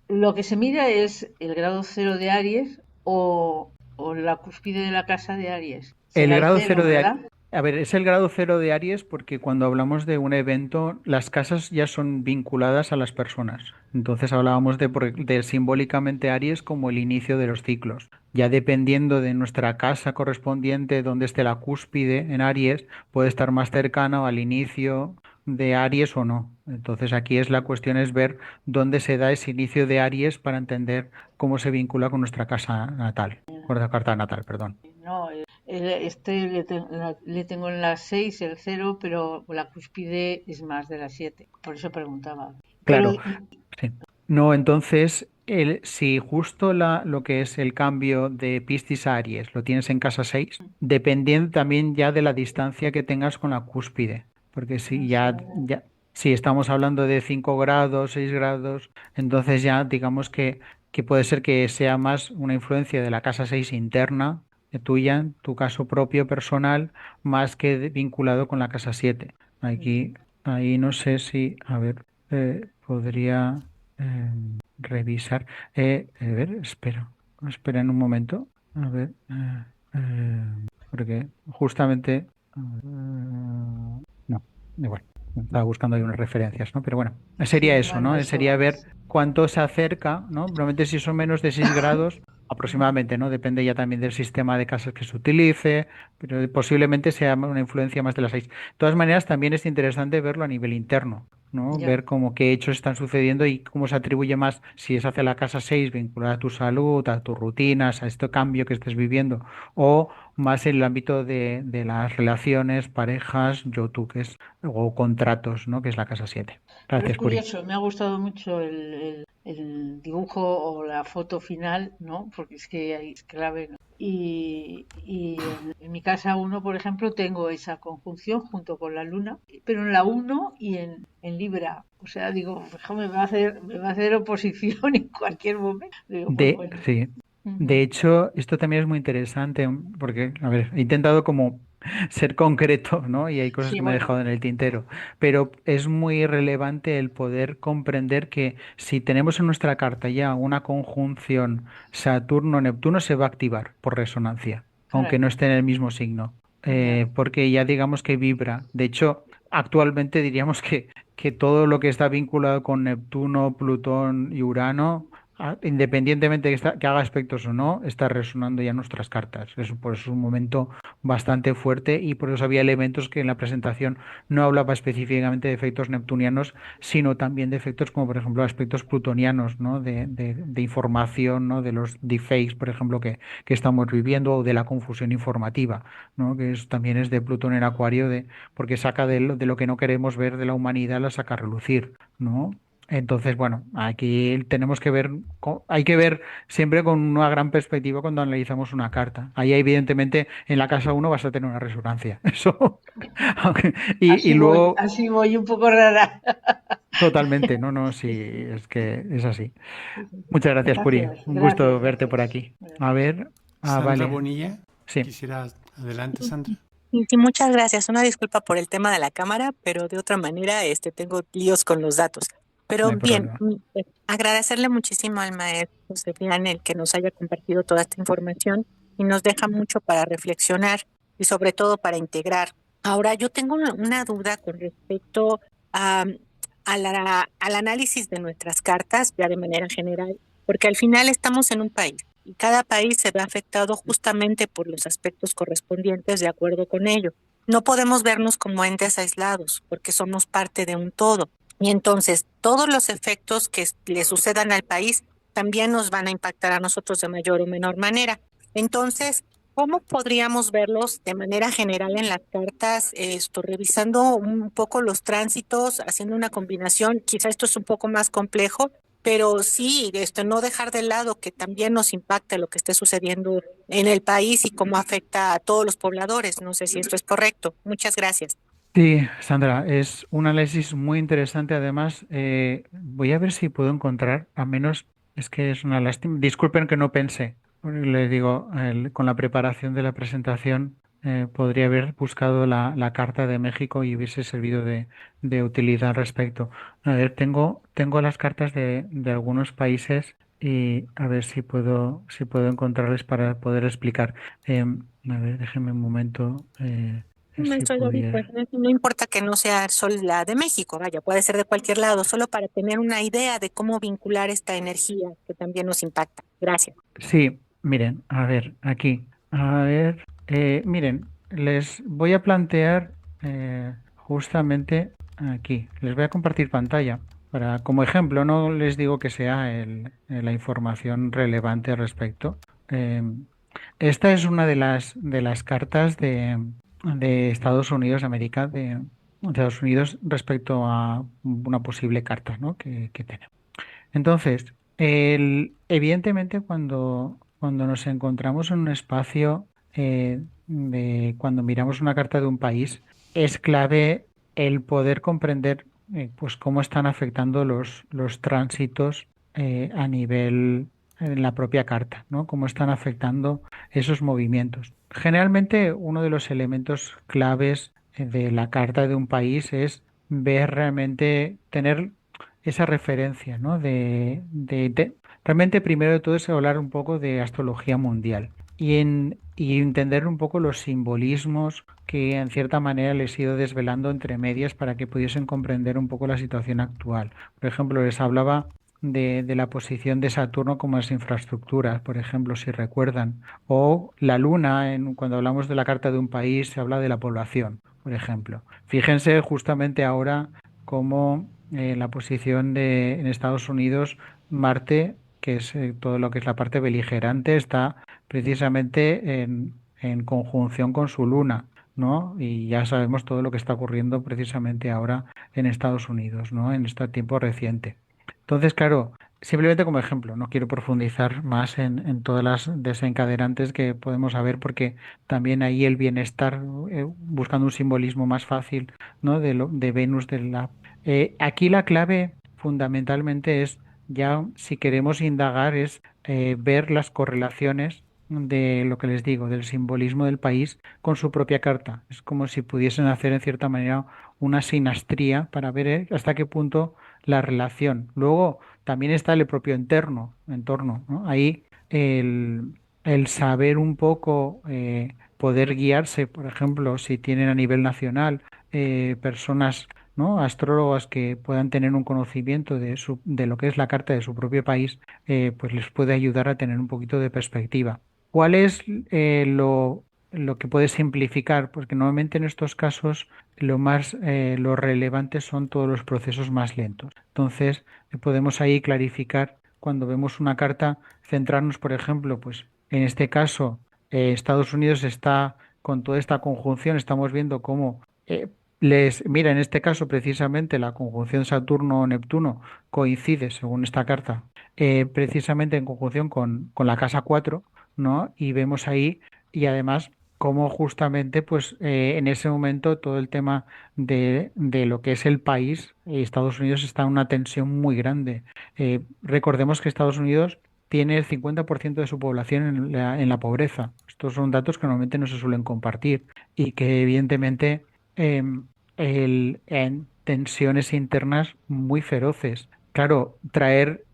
Lo que se mira es el grado cero de Aries o la cúspide de la casa de Aries. El Será el grado cero, cero ¿verdad? A ver, es el grado cero de Aries porque cuando hablamos de un evento, las casas ya son vinculadas a las personas. Entonces hablábamos de simbólicamente Aries como el inicio de los ciclos. Ya dependiendo de nuestra casa correspondiente, donde esté la cúspide en Aries, puede estar más cercano al inicio de Aries o no. Entonces aquí la cuestión es ver dónde se da ese inicio de Aries para entender cómo se vincula con nuestra casa natal, con la carta natal, perdón. No, le tengo en la 6 el cero, pero la cúspide es más de la 7. Por eso preguntaba. Pero Claro, sí. No, entonces, si justo lo que es el cambio de Piscis a Aries lo tienes en casa 6, dependiendo también ya de la distancia que tengas con la cúspide. Porque si si estamos hablando de 5 grados, 6 grados, entonces ya digamos que puede ser que sea más una influencia de la casa 6 interna, tuya, tu caso propio, personal, más que vinculado con la casa 7. Aquí, ahí no sé si, a ver. Podría revisar. A ver, espera en un momento. A ver, porque justamente. No, igual. Estaba buscando ahí unas referencias, ¿no? Pero bueno, sería sí, eso, bueno, ¿no? eso Sería ver es. cuánto se acerca, ¿no? Probablemente si son menos de 6 grados, aproximadamente, ¿no? Depende ya también del sistema de casas que se utilice, pero posiblemente sea una influencia más de las 6. De todas maneras, también es interesante verlo a nivel interno, ¿no? Ya. Ver cómo qué hechos están sucediendo y cómo se atribuye más, si es hacia la casa 6 vinculada a tu salud, a tus rutinas, a este cambio que estés viviendo, o más en el ámbito de las relaciones, parejas, yo, tú, que es, o contratos, ¿no? Que es la casa 7. Pero es Gracias, Curi. curioso, me ha gustado mucho el dibujo o la foto final, ¿no? Porque es que ahí es clave, ¿no? Y en mi casa uno, por ejemplo, tengo esa conjunción junto con la luna, pero en la uno y en Libra. O sea, digo, déjame, me va a hacer oposición en cualquier momento. Digo, pues bueno. Sí. Ujú. De hecho, esto también es muy interesante porque, a ver, he intentado como ser concreto, ¿no? Y hay cosas Sí, que me he bueno, dejado en el tintero, pero es muy relevante el poder comprender que si tenemos en nuestra carta ya una conjunción Saturno-Neptuno se va a activar por resonancia, aunque caray, no esté en el mismo signo, ya, porque ya digamos que vibra. De hecho, actualmente diríamos que todo lo que está vinculado con Neptuno, Plutón y Urano independientemente que haga aspectos o no, está resonando ya nuestras cartas. Por eso es un momento bastante fuerte y por eso había elementos que en la presentación no hablaba específicamente de efectos neptunianos, sino también de efectos como, por ejemplo, aspectos plutonianos, ¿no? De información, ¿no? De los deepfakes, por ejemplo, que estamos viviendo o de la confusión informativa, ¿no? También es de Plutón en Acuario, porque saca de lo que no queremos ver de la humanidad, la saca a relucir, ¿no? Entonces, bueno, aquí tenemos que ver, hay que ver siempre con una gran perspectiva cuando analizamos una carta. Ahí, evidentemente, en la casa uno vas a tener una resonancia. Eso. Y luego, así voy un poco rara. totalmente, no, no, sí, es que es así. Muchas gracias, Puri. Gracias, Un gusto gracias, verte por gracias. aquí. A ver, Sandra vale, Bonilla, sí. quisiera, adelante Sandra. Sí, sí, muchas gracias. Una disculpa por el tema de la cámara, pero de otra manera, tengo líos con los datos. No Pero hay bien, problema. agradecerle muchísimo al maestro Sebastián el que nos haya compartido toda esta información y nos deja mucho para reflexionar y sobre todo para integrar. Ahora, yo tengo una duda con respecto a, al análisis de nuestras cartas, ya de manera general, porque al final estamos en un país y cada país se ve afectado justamente por los aspectos correspondientes de acuerdo con ello. No podemos vernos como entes aislados porque somos parte de un todo. Y entonces todos los efectos que le sucedan al país también nos van a impactar a nosotros de mayor o menor manera. Entonces, ¿cómo podríamos verlos de manera general en las cartas, revisando un poco los tránsitos, haciendo una combinación? Quizá esto es un poco más complejo, pero sí, no dejar de lado que también nos impacta lo que esté sucediendo en el país y cómo afecta a todos los pobladores. No sé si esto es correcto. Muchas gracias. Sí, Sandra, es un análisis muy interesante. Además, voy a ver si puedo encontrar, a menos, es que es una lástima. Disculpen que no pensé. Le digo, con la preparación de la presentación, podría haber buscado la Carta de México y hubiese servido de utilidad al respecto. A ver, tengo las cartas de algunos países y a ver si puedo encontrarles para poder explicar. A ver, déjenme un momento. Si Maestro David, pues pudiera. no importa que no sea solo la de México, vaya, puede ser de cualquier lado, solo para tener una idea de cómo vincular esta energía que también nos impacta. Gracias. Sí, miren, a ver, aquí, a ver, miren, les voy a plantear justamente aquí. Les voy a compartir pantalla para, como ejemplo, no les digo que sea la información relevante al respecto. Eh, Esta es una de las cartas de Estados Unidos de América, de Estados Unidos respecto a una posible carta, ¿no? que tenemos. Entonces, evidentemente cuando nos encontramos en un espacio, cuando miramos una carta de un país, es clave el poder comprender pues cómo están afectando los tránsitos a nivel en la propia carta, ¿no? Cómo están afectando esos movimientos. Generalmente, uno de los elementos claves de la carta de un país es ver realmente, tener esa referencia, ¿no? Realmente, primero de todo, es hablar un poco de astrología mundial y entender un poco los simbolismos que en cierta manera les he ido desvelando entre medias para que pudiesen comprender un poco la situación actual. Por ejemplo, les hablaba de la posición de Saturno como las infraestructuras, por ejemplo, si recuerdan, o la Luna, cuando hablamos de la carta de un país, se habla de la población, por ejemplo. Fíjense justamente ahora cómo la posición en Estados Unidos, Marte, que es todo lo que es la parte beligerante, está precisamente en conjunción con su luna, ¿no? Y ya sabemos todo lo que está ocurriendo precisamente ahora en Estados Unidos, ¿no? En este tiempo reciente. Entonces, claro, simplemente como ejemplo, no quiero profundizar más en todas las desencadenantes que podemos saber, porque también ahí el bienestar, buscando un simbolismo más fácil, ¿no? De Venus, aquí la clave fundamentalmente es, ya si queremos indagar, es ver las correlaciones de lo que les digo, del simbolismo del país con su propia carta. Es como si pudiesen hacer en cierta manera una sinastría para ver hasta qué punto la relación. Luego también está el propio entorno, ¿no? Ahí el saber un poco, poder guiarse, por ejemplo, si tienen a nivel nacional personas, ¿no? Astrólogas que puedan tener un conocimiento de lo que es la carta de su propio país, pues les puede ayudar a tener un poquito de perspectiva. ¿Cuál es lo que puede simplificar? Porque normalmente en estos casos lo relevante son todos los procesos más lentos. Entonces, podemos ahí clarificar cuando vemos una carta, centrarnos, por ejemplo, pues en este caso, Estados Unidos está con toda esta conjunción, estamos viendo cómo mira, en este caso precisamente la conjunción Saturno-Neptuno coincide, según esta carta, precisamente en conjunción con la casa 4, ¿no? Y vemos ahí, y además cómo justamente pues en ese momento todo el tema de lo que es el país, Estados Unidos está en una tensión muy grande. Recordemos que Estados Unidos tiene el 50% de su población en la pobreza. Estos son datos que normalmente no se suelen compartir y que evidentemente em, en tensiones internas muy feroces. Claro, traer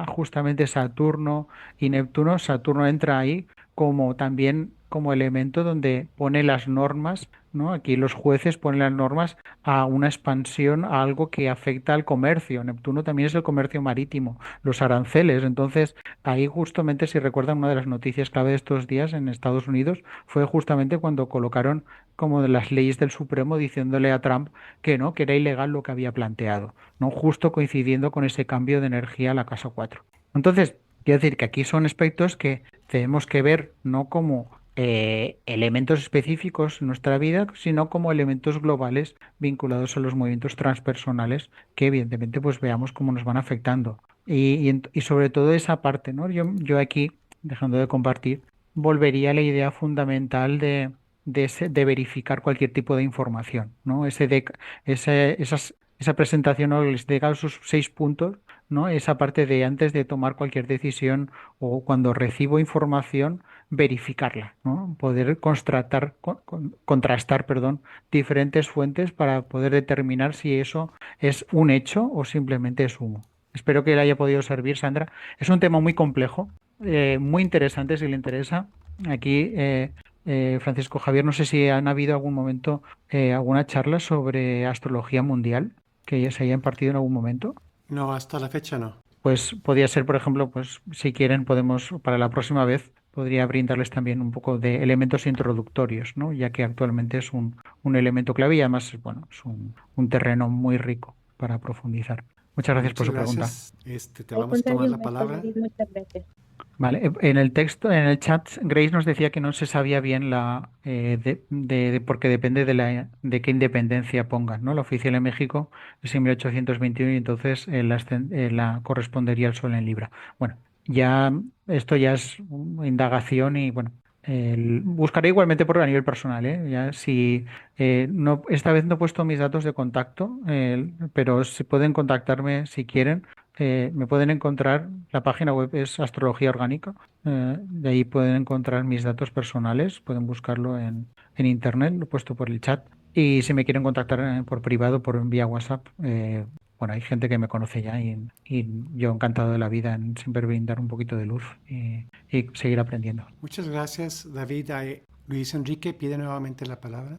justamente Saturno y Neptuno, Saturno entra ahí como también como elemento donde pone las normas, ¿no? Aquí los jueces ponen las normas a una expansión, a algo que afecta al comercio. Neptuno también es el comercio marítimo, los aranceles. Entonces, ahí justamente, si recuerdan, una de las noticias clave de estos días en Estados Unidos fue justamente cuando colocaron como de las leyes del Supremo diciéndole a Trump que no, que era ilegal lo que había planteado, ¿no? Justo coincidiendo con ese cambio de energía a la casa 4. Entonces, quiero decir que aquí son aspectos que tenemos que ver no como elementos específicos en nuestra vida, sino como elementos globales vinculados a los movimientos transpersonales que evidentemente pues veamos cómo nos van afectando. Y sobre todo esa parte, ¿no? Yo aquí, dejando de compartir, volvería a la idea fundamental de verificar cualquier tipo de información, ¿no? Esa presentación o les deja sus 6 puntos, ¿no? Esa parte de antes de tomar cualquier decisión o cuando recibo información, verificarla, ¿no? Poder contrastar, perdón, diferentes fuentes para poder determinar si eso es un hecho o simplemente es humo. Espero que le haya podido servir, Sandra. Es un tema muy complejo, muy interesante si le interesa. Aquí, Francisco Javier, no sé si han habido algún momento alguna charla sobre astrología mundial que ya se haya impartido en algún momento. No, hasta la fecha no. Pues podría ser, por ejemplo, pues si quieren podemos para la próxima vez podría brindarles también un poco de elementos introductorios, ¿no? Ya que actualmente es un elemento clave y además, bueno, es un terreno muy rico para profundizar. Muchas gracias por Muchas su pregunta. gracias. Te Al vamos a tomar contrario, la maestro palabra. David, muchas gracias. Vale, en el texto, en el chat, Grace nos decía que no se sabía bien porque depende de qué independencia pongan, ¿no? La oficial en México es en 1821 y entonces la correspondería al sol en Libra. Bueno, ya esto ya es indagación y bueno, buscaré igualmente por a nivel personal, ¿eh? Ya si no, esta vez no he puesto mis datos de contacto, pero si pueden contactarme si quieren. Me pueden encontrar, la página web es Astrología Orgánica, de ahí pueden encontrar mis datos personales, pueden buscarlo en internet, lo he puesto por el chat. Y si me quieren contactar por privado, por vía WhatsApp, bueno, hay gente que me conoce ya y yo encantado de la vida en siempre brindar un poquito de luz y seguir aprendiendo. Muchas gracias, David. Luis Enrique pide nuevamente la palabra.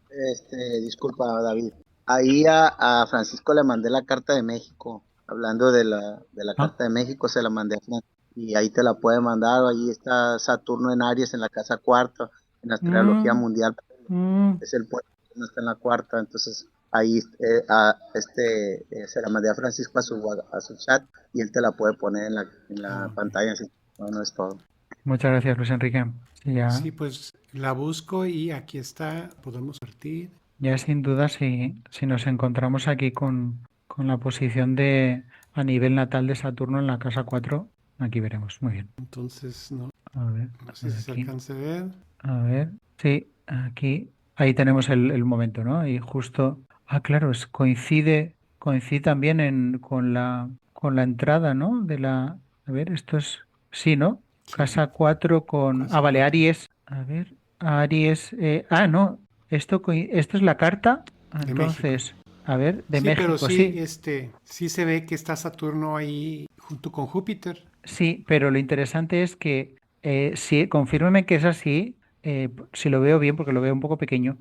Disculpa, David. Ahí a Francisco le mandé la carta de México. Hablando de la Ah, carta de México, se la mandé a Francisco. Y ahí te la puede mandar. Ahí está Saturno en Aries en la casa cuarta. En la astrología mm, mundial mm. es el puesto, no está en la cuarta. Entonces ahí se la mandé a Francisco a su chat. Y él te la puede poner en la Ok. pantalla. Así. No es todo. Muchas gracias, Luis Enrique. Sí, Sí, pues la busco y aquí está. Podemos partir. ya sin duda, si nos encontramos aquí con la posición a nivel natal de Saturno en la casa 4, aquí veremos. Muy bien. Entonces, no, A ver, no por sé si se aquí. alcance a ver. A ver. Sí, aquí. Ahí tenemos el momento, ¿no? Y justo. Ah, claro, coincide también con la entrada, ¿no? A ver, esto es. Sí, ¿no? Sí, Casa 4 con. Ah, casa vale, 4 Aries. A ver, Aries. No. Esto es la carta. de México. Entonces, a ver, de Sí, pero México, sí, sí. sí se ve que está Saturno ahí junto con Júpiter. Sí, pero lo interesante es que si confírmeme que es así, si lo veo bien, porque lo veo un poco pequeño,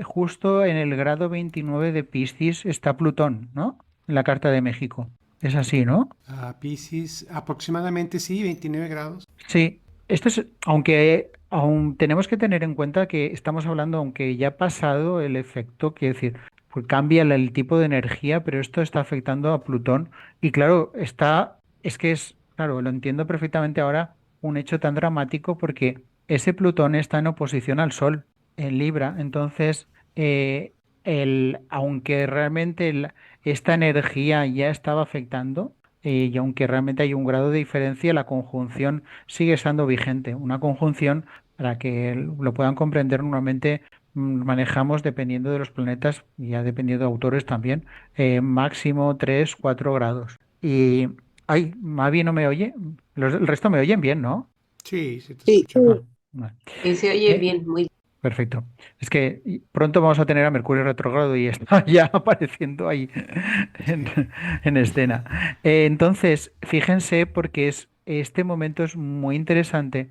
justo en el grado 29 de Piscis está Plutón, ¿no? En la Carta de México. Es así, ¿no? Piscis, aproximadamente sí, 29 grados. Sí, esto es, aunque aún tenemos que tener en cuenta que estamos hablando, aunque ya ha pasado el efecto, quiero decir, pues cambia el tipo de energía, pero esto está afectando a Plutón. Y claro, claro, lo entiendo perfectamente ahora, un hecho tan dramático porque ese Plutón está en oposición al Sol en Libra. Entonces, aunque realmente esta energía ya estaba afectando, y aunque realmente hay un grado de diferencia, la conjunción sigue estando vigente. Una conjunción, para que lo puedan comprender, normalmente manejamos, dependiendo de los planetas, y ya dependiendo de autores también, máximo 3 4 grados. Y, ay, Mavi no me oye. El resto me oyen bien, ¿no? Sí, se te Sí, escucha Ah, bien. vale. sí, se oye Eh, bien, muy Perfecto. Es que pronto vamos a tener a Mercurio retrógrado y está ya apareciendo ahí en, Sí. en escena. Entonces, fíjense porque este momento es muy interesante,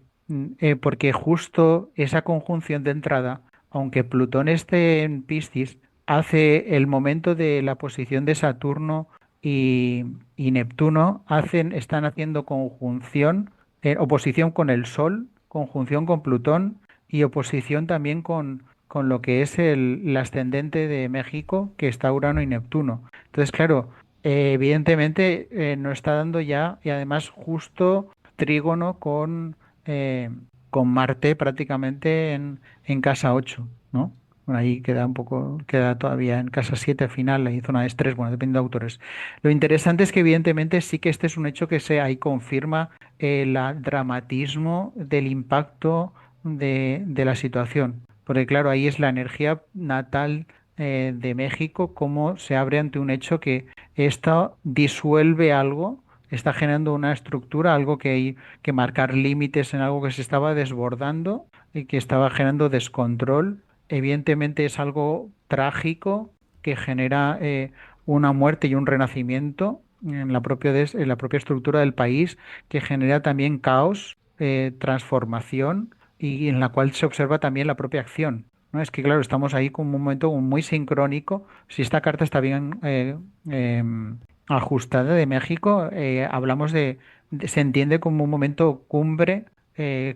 porque justo esa conjunción de entrada, aunque Plutón esté en Piscis, hace el momento de la posición de Saturno y, y Neptuno, están haciendo conjunción, oposición con el Sol, conjunción con Plutón y oposición también con lo que es el ascendente de México, que está Urano y Neptuno. Entonces, claro, evidentemente nos está dando ya, y además justo trígono con Marte prácticamente en casa 8, ¿no? Bueno, ahí queda un poco, queda todavía en casa 7 final, ahí zona de estrés, bueno, dependiendo de autores. Lo interesante es que evidentemente sí que este es un hecho que ahí confirma el dramatismo del impacto de la situación. Porque claro, ahí es la energía natal de México, cómo se abre ante un hecho que esto disuelve algo, está generando una estructura, algo que hay que marcar límites en algo que se estaba desbordando y que estaba generando descontrol. Evidentemente es algo trágico que genera una muerte y un renacimiento en la propia estructura del país, que genera también caos, transformación y en la cual se observa también la propia acción. ¿No? Es que, claro, estamos ahí con un momento muy sincrónico. Si esta carta está bien ajustada de México, hablamos se entiende como un momento cumbre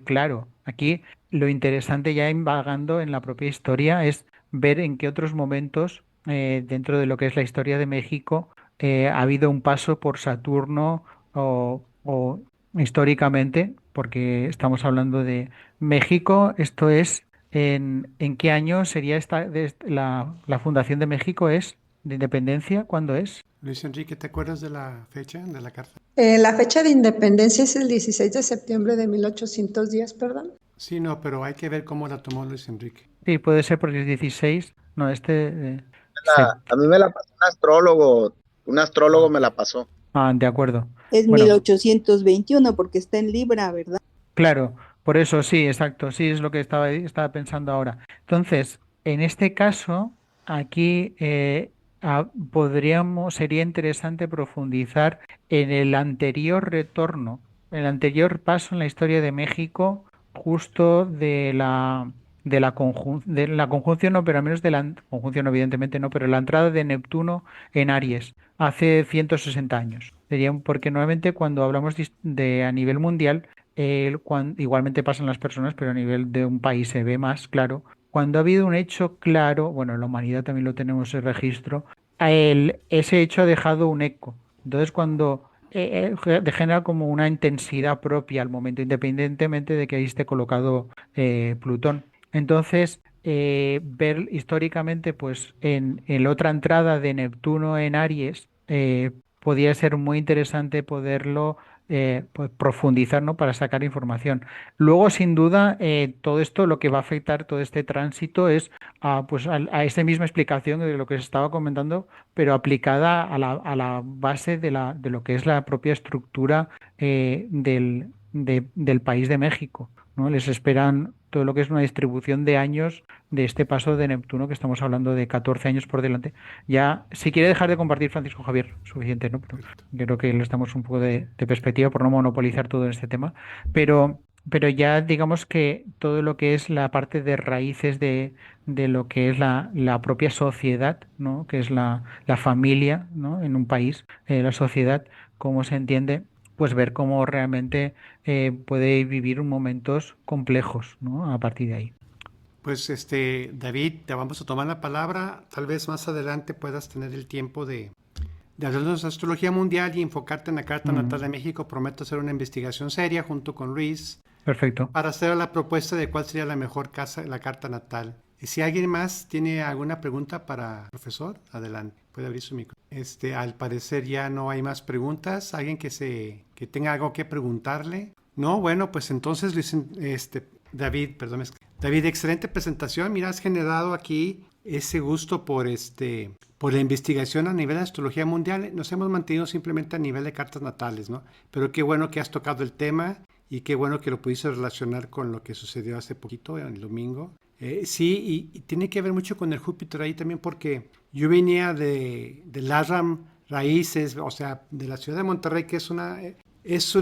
claro. Aquí lo interesante ya invagando en la propia historia es ver en qué otros momentos dentro de lo que es la historia de México ha habido un paso por Saturno o históricamente, porque estamos hablando de México, esto es, ¿en qué año sería la fundación de México es de independencia? ¿Cuándo es? Luis Enrique, ¿te acuerdas de la fecha de la carta? La fecha de independencia es el 16 de septiembre de 1810, perdón. Sí, no, pero hay que ver cómo la tomó Luis Enrique. Sí, puede ser porque es 16. No, se- A mí me la pasó un astrólogo me la pasó. de acuerdo. Es Bueno, 1821 porque está en Libra, ¿verdad? claro, por eso sí, exacto, sí es lo que estaba pensando ahora. Entonces, en este caso, aquí sería interesante profundizar en el anterior retorno, el anterior paso en la historia de México, justo de la conjunción, no, pero al menos de la conjunción, evidentemente no, pero la entrada de Neptuno en Aries hace 160 años. Porque normalmente cuando hablamos de a nivel mundial, igualmente pasan las personas, pero a nivel de un país se ve más claro. Cuando ha habido un hecho claro, bueno, en la humanidad también lo tenemos en registro, ese hecho ha dejado un eco. Entonces, cuando genera como una intensidad propia al momento, independientemente de que ahí esté colocado Plutón. Entonces, ver históricamente, pues en la otra entrada de Neptuno en Aries, podría ser muy interesante poderlo pues, profundizar, ¿no? Para sacar información. Luego, sin duda, todo esto lo que va a afectar todo este tránsito es pues, a esa misma explicación de lo que se estaba comentando, pero aplicada a la base de lo que es la propia estructura del país de México, ¿no? Les esperan todo lo que es una distribución de años de este paso de Neptuno, que estamos hablando de 14 años por delante. Ya, si quiere dejar de compartir Francisco Javier, suficiente, ¿no? Pero Perfecto. creo que le estamos un poco de perspectiva por no monopolizar todo en este tema, pero ya digamos que todo lo que es la parte de raíces de lo que es la propia sociedad, ¿no? Que es la familia, ¿no? En un país, la sociedad, cómo se entiende, pues ver cómo realmente puede vivir momentos complejos, ¿no? A partir de ahí. Pues David, te vamos a tomar la palabra. Tal vez más adelante puedas tener el tiempo de hablarnos de astrología mundial y enfocarte en la Carta Natal de México. Prometo hacer una investigación seria junto con Luis Perfecto. para hacer la propuesta de cuál sería la mejor casa, la carta natal. Y si alguien más tiene alguna pregunta para el profesor, adelante, puede abrir su micro. Al parecer ya no hay más preguntas. ¿Alguien que tenga algo que preguntarle? No, bueno, pues entonces Luis, David, perdón, David, excelente presentación. Mira, has generado aquí ese gusto por la investigación a nivel de astrología mundial. Nos hemos mantenido simplemente a nivel de cartas natales, ¿no? Pero qué bueno que has tocado el tema y qué bueno que lo pudiste relacionar con lo que sucedió hace poquito, el domingo. Sí, y tiene que ver mucho con el Júpiter ahí también, porque yo venía de LARAM Raíces, o sea, de la ciudad de Monterrey, que es una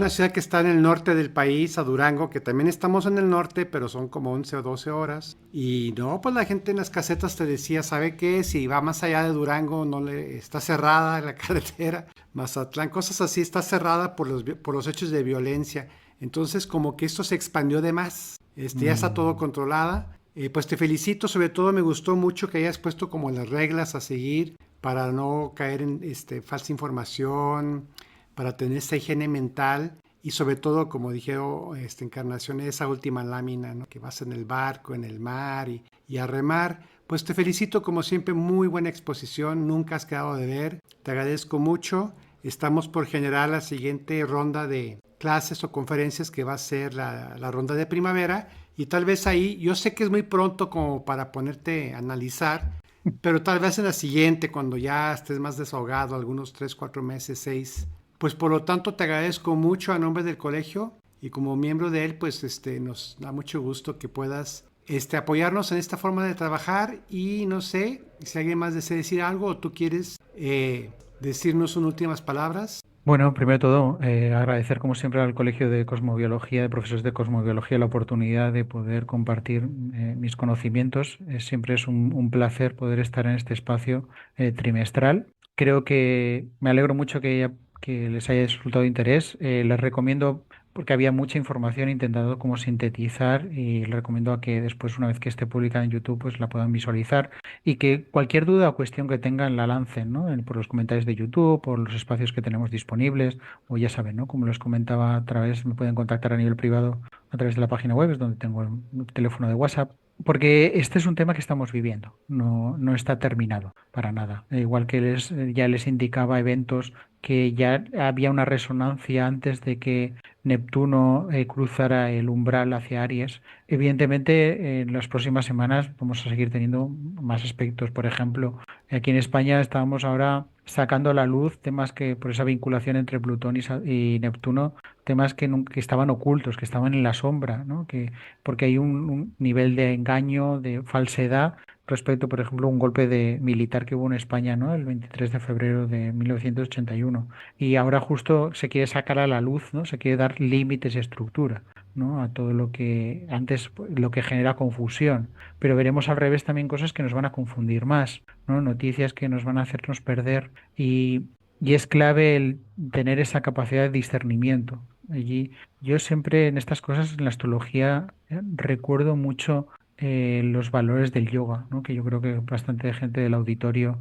ciudad que está en el norte del país, a Durango, que también estamos en el norte, pero son como 11 o 12 horas. Y no, pues la gente en las casetas te decía, ¿sabe qué? Si va más allá de Durango, está cerrada la carretera. Mazatlán, cosas así, está cerrada por los hechos de violencia. Entonces, como que esto se expandió de más. Ya está todo controlada. Pues te felicito, sobre todo me gustó mucho que hayas puesto como las reglas a seguir para no caer en falsa información, para tener esa higiene mental y sobre todo, como dijeron Encarnación, esa última lámina, ¿no? Que vas en el barco, en el mar y a remar. Pues te felicito, como siempre, muy buena exposición, nunca has quedado de ver, te agradezco mucho. Estamos por generar la siguiente ronda de clases o conferencias que va a ser la ronda de primavera y tal vez ahí, yo sé que es muy pronto como para ponerte a analizar, pero tal vez en la siguiente, cuando ya estés más desahogado, algunos 3, 4 meses, 6. Pues por lo tanto te agradezco mucho a nombre del colegio y como miembro de él, pues nos da mucho gusto que puedas apoyarnos en esta forma de trabajar y no sé si alguien más desea decir algo o tú quieres decirnos unas últimas palabras. Bueno, primero de todo, agradecer como siempre al Colegio de Cosmobiología, de profesores de Cosmobiología, la oportunidad de poder compartir mis conocimientos. Siempre es un placer poder estar en este espacio trimestral. Creo que me alegro mucho que les haya resultado de interés. Les recomiendo porque había mucha información intentando como sintetizar, y le recomiendo a que después, una vez que esté publicada en YouTube, pues la puedan visualizar y que cualquier duda o cuestión que tengan la lancen, ¿no? Por los comentarios de YouTube, por los espacios que tenemos disponibles, o ya saben, ¿no? Como les comentaba, a través, me pueden contactar a nivel privado a través de la página web, es donde tengo el teléfono de WhatsApp. Porque este es un tema que estamos viviendo, no está terminado para nada. Igual que ya les indicaba eventos que ya había una resonancia antes de que Neptuno cruzara el umbral hacia Aries. Evidentemente, en las próximas semanas vamos a seguir teniendo más aspectos. Por ejemplo, aquí en España estábamos ahora sacando a la luz temas que, por esa vinculación entre Plutón y Neptuno, temas que estaban ocultos, que estaban en la sombra, ¿no? Porque hay un nivel de engaño, de falsedad respecto, por ejemplo, a un golpe militar que hubo en España, ¿no? El 23 de febrero de 1981. Y ahora justo se quiere sacar a la luz, ¿no? Se quiere dar límites y estructura, ¿no? A todo lo que antes, lo que genera confusión. Pero veremos al revés también cosas que nos van a confundir más, ¿no? Noticias que nos van a hacernos perder y es clave el tener esa capacidad de discernimiento. Allí, yo siempre en estas cosas, en la astrología, recuerdo mucho los valores del yoga, ¿no? Que yo creo que bastante gente del auditorio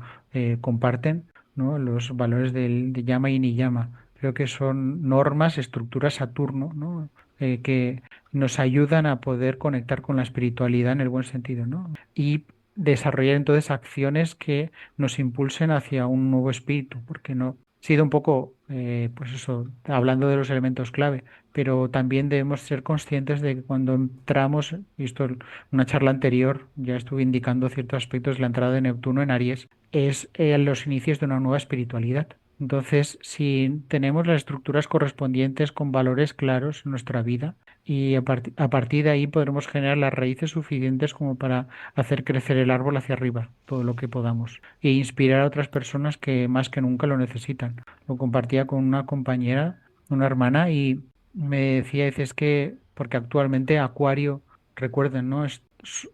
comparten, ¿no? Los valores de llama y niyama. Creo que son normas, estructuras Saturno, ¿no? Que nos ayudan a poder conectar con la espiritualidad en el buen sentido, ¿no? Y desarrollar entonces acciones que nos impulsen hacia un nuevo espíritu, porque no ha sido un poco, pues eso, hablando de los elementos clave, pero también debemos ser conscientes de que cuando entramos, y esto en una charla anterior ya estuve indicando ciertos aspectos de la entrada de Neptuno en Aries, es los inicios de una nueva espiritualidad. Entonces, si tenemos las estructuras correspondientes con valores claros en nuestra vida, y a partir de ahí podremos generar las raíces suficientes como para hacer crecer el árbol hacia arriba, todo lo que podamos, e inspirar a otras personas que más que nunca lo necesitan. Lo compartía con una compañera, una hermana, y me decía, dice, es que, porque actualmente Acuario, recuerden, ¿no?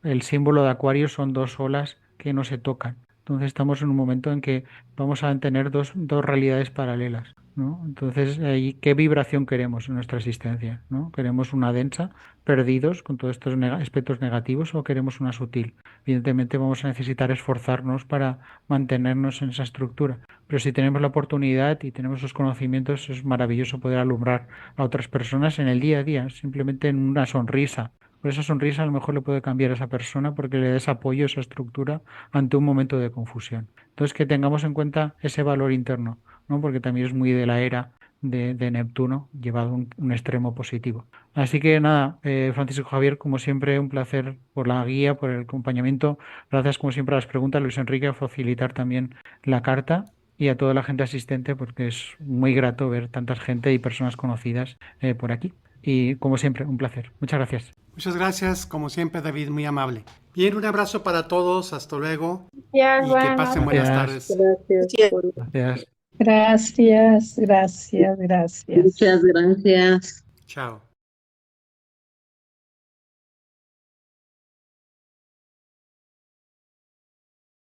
El símbolo de Acuario son dos olas que no se tocan. Entonces estamos en un momento en que vamos a tener dos realidades paralelas, ¿no? Entonces, ahí, ¿qué vibración queremos en nuestra existencia, ¿no? ¿Queremos una densa, perdidos con todos estos aspectos negativos, o queremos una sutil? Evidentemente vamos a necesitar esforzarnos para mantenernos en esa estructura, pero si tenemos la oportunidad y tenemos esos conocimientos, es maravilloso poder alumbrar a otras personas en el día a día, simplemente en una sonrisa. Por esa sonrisa a lo mejor le puede cambiar a esa persona porque le des apoyo, esa estructura ante un momento de confusión. Entonces, que tengamos en cuenta ese valor interno, ¿no? Porque también es muy de la era de Neptuno, llevado a un extremo positivo. Así que nada, Francisco Javier, como siempre, un placer por la guía, por el acompañamiento. Gracias, como siempre, a las preguntas, Luis Enrique, a facilitar también la carta. Y a toda la gente asistente, porque es muy grato ver tanta gente y personas conocidas por aquí. Y como siempre, un placer. Muchas gracias. Muchas gracias, como siempre, David, muy amable. Bien, un abrazo para todos, hasta luego Ya, y que bueno, pasen buenas Gracias. tardes. Gracias. Gracias. gracias, gracias, gracias. Muchas gracias. Chao.